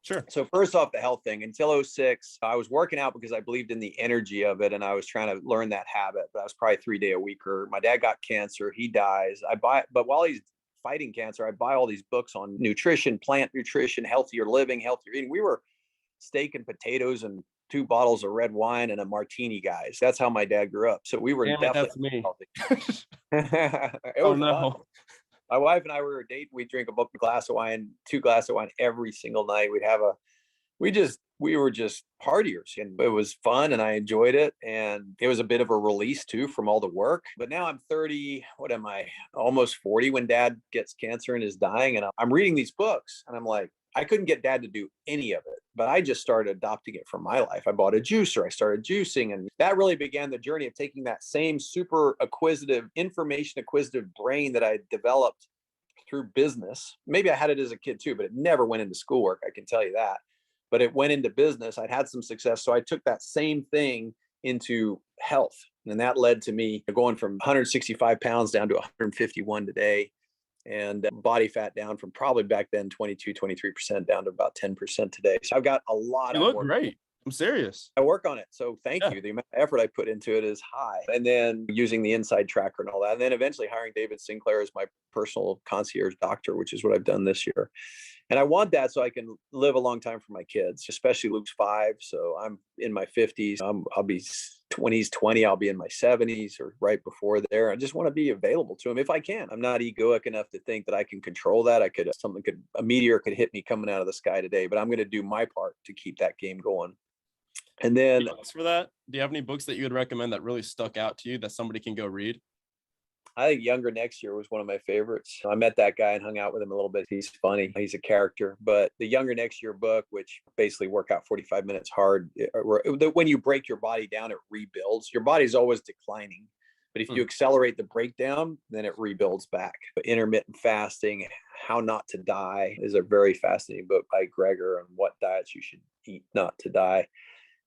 Sure. So first off, the health thing. Until '06, I was working out because I believed in the energy of it, and I was trying to learn that habit. But I was probably 3-day a weeker. My dad got cancer. He dies. But while he's fighting cancer, I buy all these books on nutrition, plant nutrition, healthier living, healthier eating. We were steak and potatoes and 2 bottles of red wine and a martini, guys. That's how my dad grew up. So we were definitely that's me. It was fun. My wife and I were dating. We drink a glass of wine, 2 glasses of wine every single night. We were just partiers, and it was fun, and I enjoyed it. And it was a bit of a release too from all the work. But now I'm 30. What am I? Almost 40 when dad gets cancer and is dying. And I'm reading these books, and I'm like, I couldn't get dad to do any of it, but I just started adopting it for my life. I bought a juicer. I started juicing, and that really began the journey of taking that same super information acquisitive brain that I developed through business. Maybe I had it as a kid too, but it never went into schoolwork. I can tell you that, but it went into business. I'd had some success. So I took that same thing into health. And that led to me going from 165 pounds down to 151 today. And body fat down from probably back then 22-23% down to about 10% today. So I've got a lot of work. You look great. I'm serious. I work on it. So thank you. The amount of effort I put into it is high. And then using the inside tracker and all that. And then eventually hiring David Sinclair as my personal concierge doctor, which is what I've done this year. And I want that so I can live a long time for my kids, especially Luke's 5. So I'm in my 50s. I'll be 20. I'll be in my 70s or right before there. I just want to be available to him if I can. I'm not egoic enough to think that I can control that. A meteor could hit me coming out of the sky today, but I'm going to do my part to keep that game going. And then for that, do you have any books that you would recommend that really stuck out to you that somebody can go read? I think Younger Next Year was one of my favorites. I met that guy and hung out with him a little bit. He's funny. He's a character. But the Younger Next Year book, which basically work out 45 minutes hard, when you break your body down, it rebuilds. Your body's always declining. But if you accelerate the breakdown, then it rebuilds back. But intermittent fasting, How Not to Die is a very fascinating book by Greger on what diets you should eat not to die.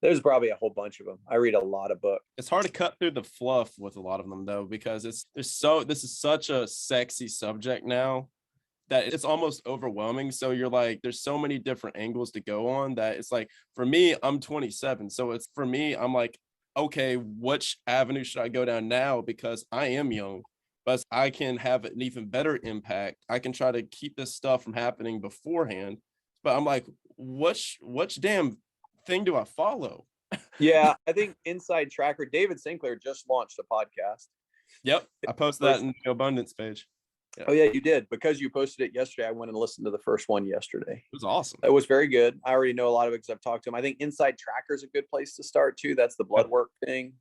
There's probably a whole bunch of them. I read a lot of books. It's hard to cut through the fluff with a lot of them though, because this is such a sexy subject now that it's almost overwhelming. So you're like, there's so many different angles to go on that it's like, for me, I'm 27. So I'm like, okay, which avenue should I go down now? Because I am young, but I can have an even better impact. I can try to keep this stuff from happening beforehand. But I'm like, which damn thing do I follow? Yeah, I think Inside Tracker, David Sinclair just launched a podcast. Yep. I posted that in the Gobundance page. Yeah. Oh yeah, you did. Because you posted it yesterday, I went and listened to the first one yesterday. It was awesome. It was very good. I already know a lot of it because I've talked to him. I think Inside Tracker is a good place to start too. That's the blood work thing.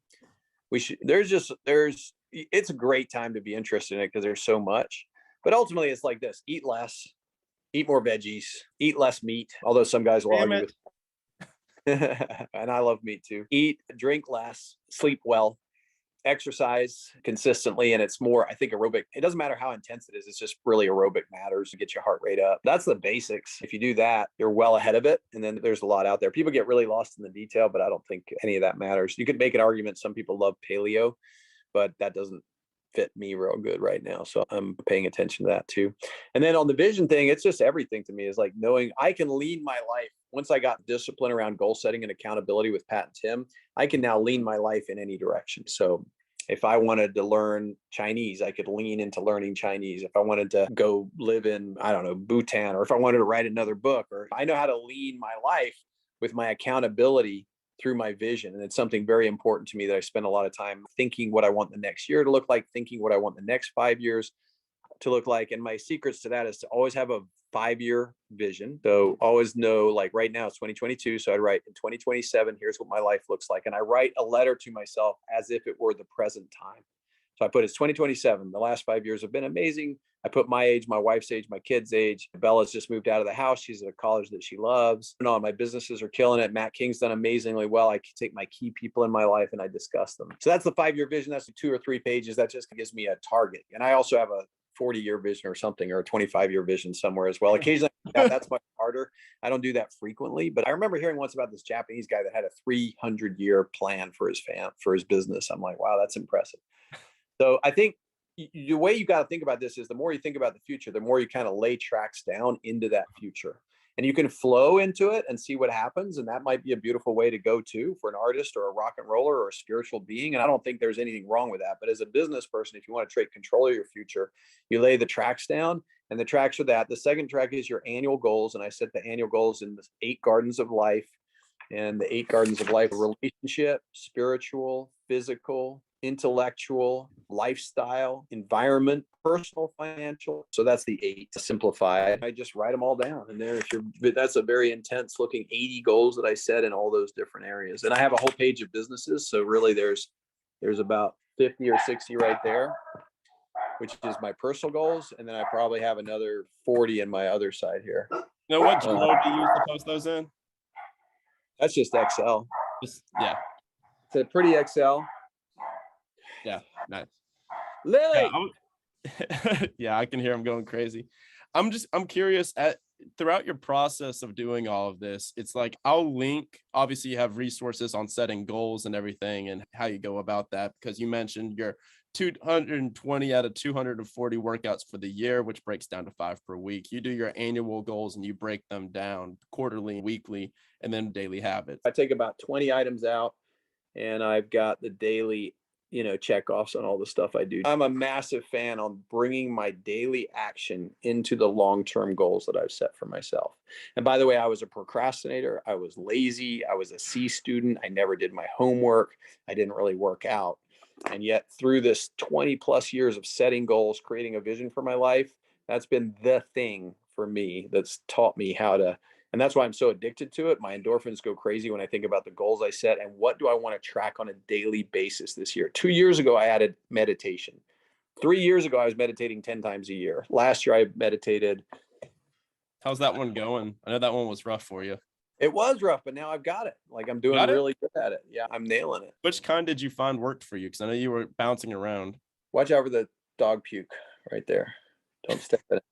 It's a great time to be interested in it because there's so much. But ultimately it's like this: eat less, eat more veggies, eat less meat. Although some guys will argue with and I love meat too. Eat, drink less, sleep well, exercise consistently. And it's more, I think, aerobic. It doesn't matter how intense it is. It's just really aerobic matters to get your heart rate up. That's the basics. If you do that, you're well ahead of it. And then there's a lot out there. People get really lost in the detail, but I don't think any of that matters. You could make an argument. Some people love paleo, but that doesn't fit me real good right now. So I'm paying attention to that too. And then on the vision thing, it's just everything to me is like knowing I can lean my life. Once I got discipline around goal setting and accountability with Pat and Tim, I can now lean my life in any direction. So if I wanted to learn Chinese, I could lean into learning Chinese. If I wanted to go live in, I don't know, Bhutan, or if I wanted to write another book, or I know how to lean my life with my accountability through my vision. And it's something very important to me that I spend a lot of time thinking what I want the next year to look like, thinking what I want the next 5 years to look like. And my secrets to that is to always have a 5-year vision. So always know, like right now it's 2022. So I'd write in 2027, here's what my life looks like. And I write a letter to myself as if it were the present time. So I put it's 2027. The last 5 years have been amazing. I put my age, my wife's age, my kid's age. Bella's just moved out of the house. She's at a college that she loves. And all my businesses are killing it. Matt King's done amazingly well. I take my key people in my life and I discuss them. So that's the 5-year vision. That's 2 or 3 pages. That just gives me a target. And I also have a 40-year vision or something, or a 25-year vision somewhere as well. Occasionally that's much harder. I don't do that frequently, but I remember hearing once about this Japanese guy that had a 300-year plan for his business. I'm like, wow, that's impressive. So I think the way you got to think about this is the more you think about the future, the more you kind of lay tracks down into that future. And you can flow into it and see what happens. And that might be a beautiful way to go to for an artist or a rock and roller or a spiritual being. And I don't think there's anything wrong with that. But as a business person, if you want to take control of your future, you lay the tracks down, and the tracks are that. The second track is your annual goals. And I set the annual goals in the 8 gardens of life. And the 8 gardens of life: relationship, spiritual, physical, intellectual, lifestyle, environment, personal, financial. So that's the 8 to simplify it. I just write them all down. And there, that's a very intense looking 80 goals that I set in all those different areas. And I have a whole page of businesses. So really there's about 50 or 60 right there, which is my personal goals. And then I probably have another 40 in my other side here. Now, what mode do you use to post those in? That's just Excel. Yeah. It's a pretty Excel. Yeah, nice. Lily. Yeah, yeah, I can hear him going crazy. I'm curious throughout your process of doing all of this. It's like I'll link. Obviously, you have resources on setting goals and everything, and how you go about that. Because you mentioned your 220 out of 240 workouts for the year, which breaks down to 5 per week. You do your annual goals and you break them down quarterly, weekly, and then daily habits. I take about 20 items out, and I've got the daily check offs on all the stuff I do. I'm a massive fan on bringing my daily action into the long-term goals that I've set for myself. And by the way, I was a procrastinator. I was lazy. I was a C student. I never did my homework. I didn't really work out. And yet through this 20 plus years of setting goals, creating a vision for my life, that's been the thing for me that's taught me how to. And that's why I'm so addicted to it. My endorphins go crazy when I think about the goals I set and what do I want to track on a daily basis this year. 2 years ago, I added meditation. 3 years ago, I was meditating 10 times a year. Last year, I meditated. How's that one going? I know that one was rough for you. It was rough, but now I've got it. Like I'm doing really good at it. Yeah, I'm nailing it. Which kind did you find worked for you? Because I know you were bouncing around. Watch out for the dog puke right there. Don't step in it.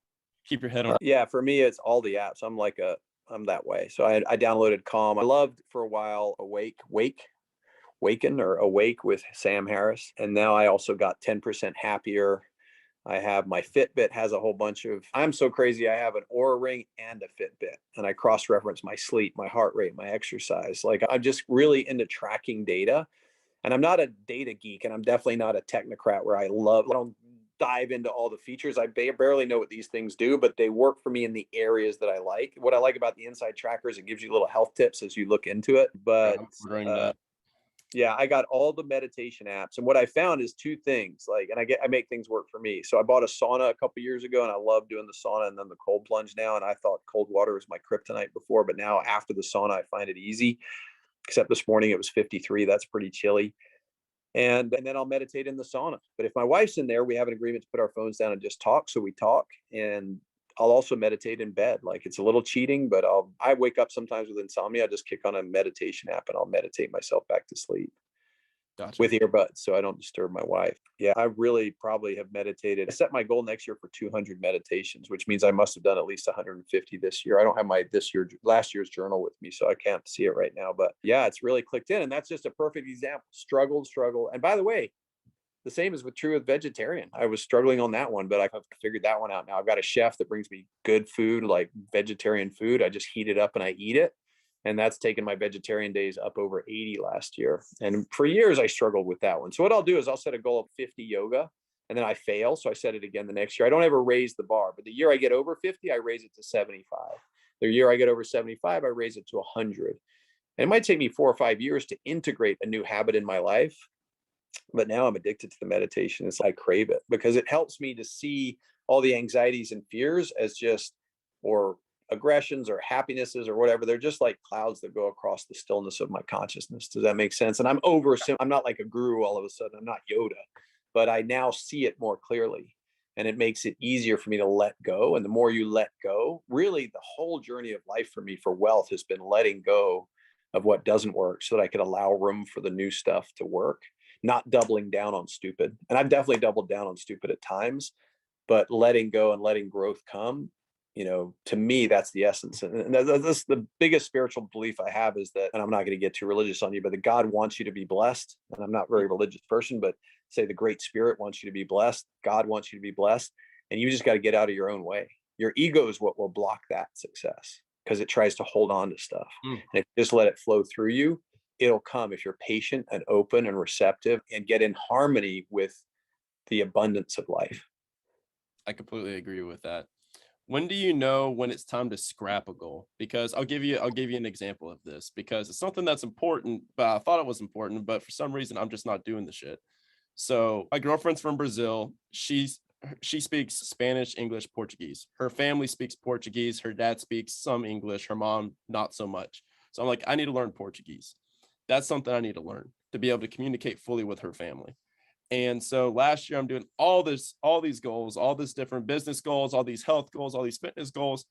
Keep your head on. Yeah, for me, it's all the apps. I'm that way. So I downloaded Calm. I loved for a while Waken or Awake with Sam Harris. And now I also got 10% Happier. I have my Fitbit has a whole bunch of, I'm so crazy. I have an Oura Ring and a Fitbit, and I cross-reference my sleep, my heart rate, my exercise. Like I'm just really into tracking data. And I'm not a data geek, and I'm definitely not a technocrat where I don't dive into all the features. I barely know what these things do, but they work for me in the areas that I like. What I like about the Inside Tracker is it gives you little health tips as you look into it. Right, But I'm ordering uh, that. yeah, I got all the meditation apps, and what I found is two things. Like, and I make things work for me. So I bought a sauna a couple years ago, and I love doing the sauna and then the cold plunge now. And I thought cold water was my kryptonite before, but now after the sauna, I find it easy. Except this morning it was 53. That's pretty chilly. And then I'll meditate in the sauna. But if my wife's in there, we have an agreement to put our phones down and just talk. So we talk, and I'll also meditate in bed. Like, it's a little cheating, but I wake up sometimes with insomnia. I just kick on a meditation app and I'll meditate myself back to sleep Gotcha. with earbuds so I don't disturb my wife. Yeah, I really probably have meditated. I set my goal next year for 200 meditations, which means I must have done at least 150 this year. I don't have my last year's journal with me, so I can't see it right now. But yeah, it's really clicked in. And that's just a perfect example. Struggle. And by the way, the same is true with vegetarian. I was struggling on that one, but I've figured that one out now. I've got a chef that brings me good food, like vegetarian food. I just heat it up and I eat it. And that's taken my vegetarian days up over 80 last year. And for years, I struggled with that one. So what I'll do is I'll set a goal of 50 yoga, and then I fail. So I set it again the next year. I don't ever raise the bar, but the year I get over 50, I raise it to 75. The year I get over 75, I raise it to 100. And it might take me 4 or 5 years to integrate a new habit in my life. But now I'm addicted to the meditation. It's like I crave it because it helps me to see all the anxieties and fears as just, or aggressions or happinesses or whatever. They're just like clouds that go across the stillness of my consciousness. Does that make sense? And I'm not like a guru all of a sudden. I'm not Yoda, but I now see it more clearly, and it makes it easier for me to let go. And the more you let go, really the whole journey of life for me for wealth has been letting go of what doesn't work so that I could allow room for the new stuff to work, not doubling down on stupid. And I've definitely doubled down on stupid at times, but letting go and letting growth come, to me, that's the essence. And that's the biggest spiritual belief I have, is that, and I'm not going to get too religious on you, but that God wants you to be blessed. And I'm not a very religious person, but say the Great Spirit wants you to be blessed. God wants you to be blessed. And you just got to get out of your own way. Your ego is what will block that success because it tries to hold on to stuff. Mm, And if you just let it flow through you, it'll come if you're patient and open and receptive and get in harmony with the abundance of life. I completely agree with that. When do you know when it's time to scrap a goal? Because I'll give you an example of this, because it's something that's important, but I thought it was important, but for some reason I'm just not doing the shit. So my girlfriend's from Brazil. She speaks Spanish, English, Portuguese. Her family speaks Portuguese. Her dad speaks some English. Her mom, not so much. So I'm like, I need to learn Portuguese. That's something I need to learn to be able to communicate fully with her family. And so last year I'm doing all these goals, all these different business goals, all these health goals, all these fitness goals.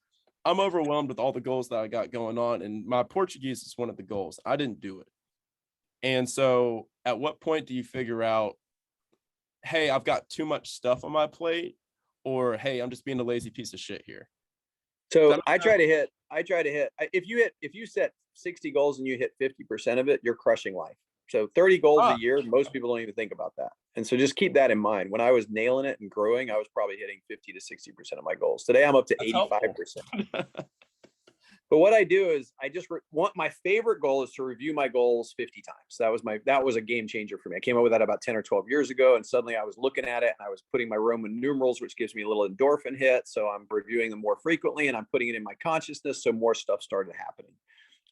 I'm overwhelmed with all the goals that I got going on. And my Portuguese is one of the goals. I didn't do it. And so at what point do you figure out, hey, I've got too much stuff on my plate, or hey, I'm just being a lazy piece of shit here? Does that So make if you set 60 goals and you hit 50% of it, you're crushing life. So 30 goals a sense? year, most people don't even think about that. And so just keep that in mind. When I was nailing it and growing, I was probably hitting 50 to 60% of my goals. Today I'm up to That's helpful. 85%. But what I do is I just want, my favorite goal is to review my goals 50 times. That was a game changer for me. I came up with that about 10 or 12 years ago. And suddenly I was looking at it and I was putting my Roman numerals, which gives me a little endorphin hit. So I'm reviewing them more frequently and I'm putting it in my consciousness. So more stuff started happening.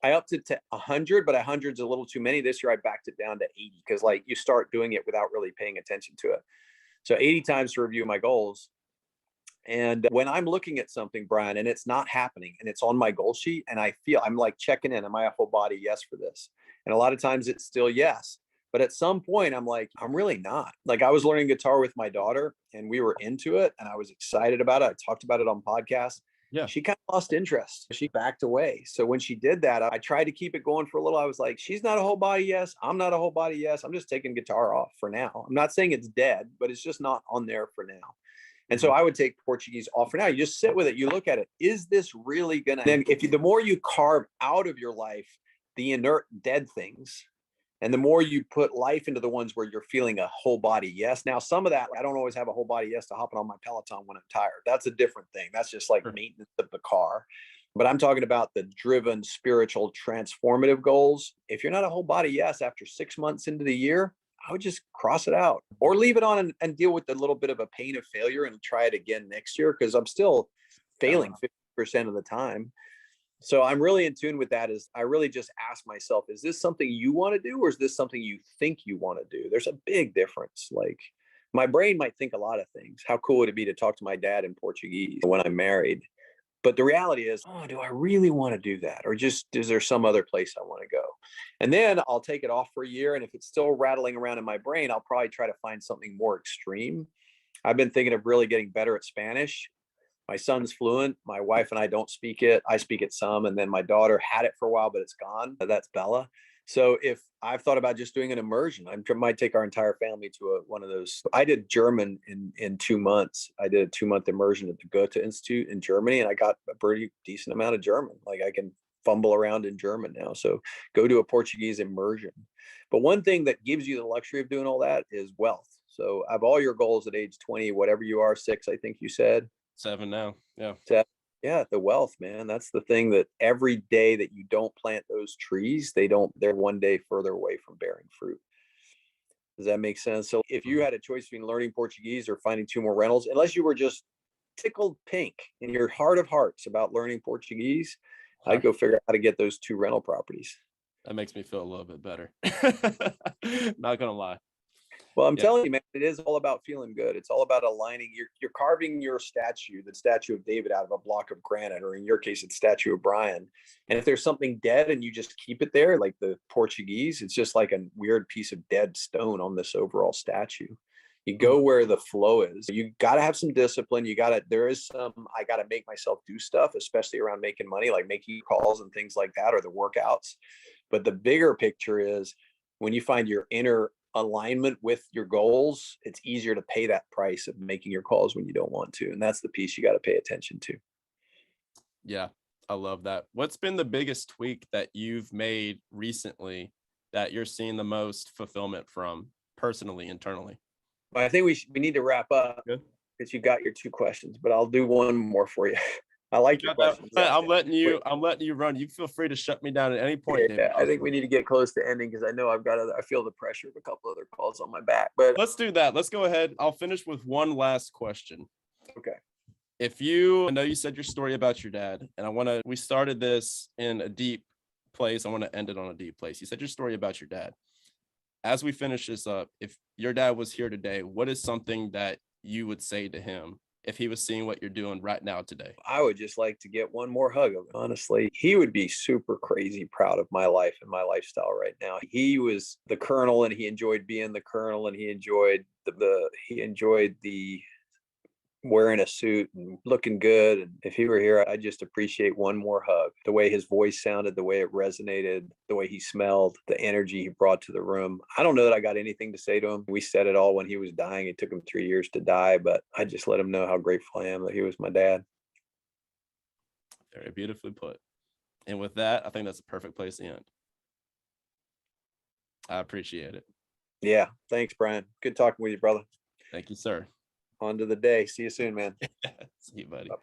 I upped it to 100, but 100 is a little too many. This year I backed it down to 80 because like you start doing it without really paying attention to it. So 80 times to review my goals. And when I'm looking at something, Brian, and it's not happening and it's on my goal sheet and I feel I'm like checking in, am I a full body yes for this? And a lot of times it's still yes. But at some point I'm like, I'm really not. Like I was learning guitar with my daughter and we were into it and I was excited about it. I talked about it on podcasts. Yeah. She kind of lost interest. She backed away. So when she did that, I tried to keep it going for a little. I was like, she's not a whole body yes. I'm not a whole body yes. I'm just taking guitar off for now. I'm not saying it's dead, but it's just not on there for now. And so I would take Portuguese off for now. You just sit with it. You look at it. Is this really going to, then the more you carve out of your life, the inert dead things, and the more you put life into the ones where you're feeling a whole body yes. Now, some of that, I don't always have a whole body yes to hopping on my Peloton when I'm tired. That's a different thing. That's just like Sure. maintenance of the car. But I'm talking about the driven, spiritual, transformative goals. If you're not a whole body yes after 6 months into the year, I would just cross it out or leave it on and deal with a little bit of a pain of failure and try it again next year, because I'm still failing 50% of the time. So I'm really in tune with that. Is I really just ask myself, is this something you want to do, or is this something you think you want to do? There's a big difference. Like, my brain might think a lot of things. How cool would it be to talk to my dad in Portuguese when I'm married? But the reality is, oh, do I really want to do that? Or just, is there some other place I want to go? And then I'll take it off for a year. And if it's still rattling around in my brain, I'll probably try to find something more extreme. I've been thinking of really getting better at Spanish. My son's fluent. My wife and I don't speak it. I speak it some. And then my daughter had it for a while, but it's gone. That's Bella. So if I've thought about just doing an immersion, I might take our entire family to one of those. I did German in 2 months. I did a 2-month immersion at the Goethe Institute in Germany, and I got a pretty decent amount of German. Like, I can fumble around in German now. So go to a Portuguese immersion. But one thing that gives you the luxury of doing all that is wealth. So I have all your goals at age 20, whatever you are, 6, I think you said. 7 now. Yeah. Yeah, the wealth, man. That's the thing, that every day that you don't plant those trees, they're one day further away from bearing fruit. Does that make sense? So if you had a choice between learning Portuguese or finding 2 more rentals, unless you were just tickled pink in your heart of hearts about learning Portuguese, I'd go figure out how to get those 2 rental properties. That makes me feel a little bit better. Not gonna lie. Well, I'm telling you, man, it is all about feeling good. It's all about aligning. You're carving your statue, the statue of David, out of a block of granite, or in your case, it's statue of Brian. And if there's something dead and you just keep it there, like the Portuguese, it's just like a weird piece of dead stone on this overall statue. You go where the flow is. You got to have some discipline. I got to make myself do stuff, especially around making money, like making calls and things like that, or the workouts. But the bigger picture is, when you find your inner alignment with your goals, it's easier to pay that price of making your calls when you don't want to. And that's the piece you got to pay attention to. Yeah, I love that. What's been the biggest tweak that you've made recently that you're seeing the most fulfillment from, personally, internally? I think we need to wrap up, because you got your 2 questions, but I'll do one more for you. I like your questions. I'm letting you run. You feel free to shut me down at any point, Yeah, David. I think we need to get close to ending, because I know I feel the pressure of a couple other calls on my back. But let's do that. Let's go ahead. I'll finish with one last question. Okay. I know you said your story about your dad, and we started this in a deep place. I want to end it on a deep place. You said your story about your dad. As we finish this up, if your dad was here today, what is something that you would say to him if he was seeing what you're doing right now today? I would just like to get one more hug of him. Honestly, he would be super crazy proud of my life and my lifestyle right now. He was the colonel, and he enjoyed being the colonel, and he enjoyed the wearing a suit and looking good. And if he were here, I'd just appreciate one more hug. The way his voice sounded, the way it resonated, the way he smelled, the energy he brought to the room. I don't know that I got anything to say to him. We said it all when he was dying. It took him 3 years to die, but I just let him know how grateful I am that he was my dad. Very beautifully put. And with that, I think that's a perfect place to end. I appreciate it. Yeah. Thanks, Brian. Good talking with you, brother. Thank you, sir. On to the day. See you soon, man. See you, buddy. Bye.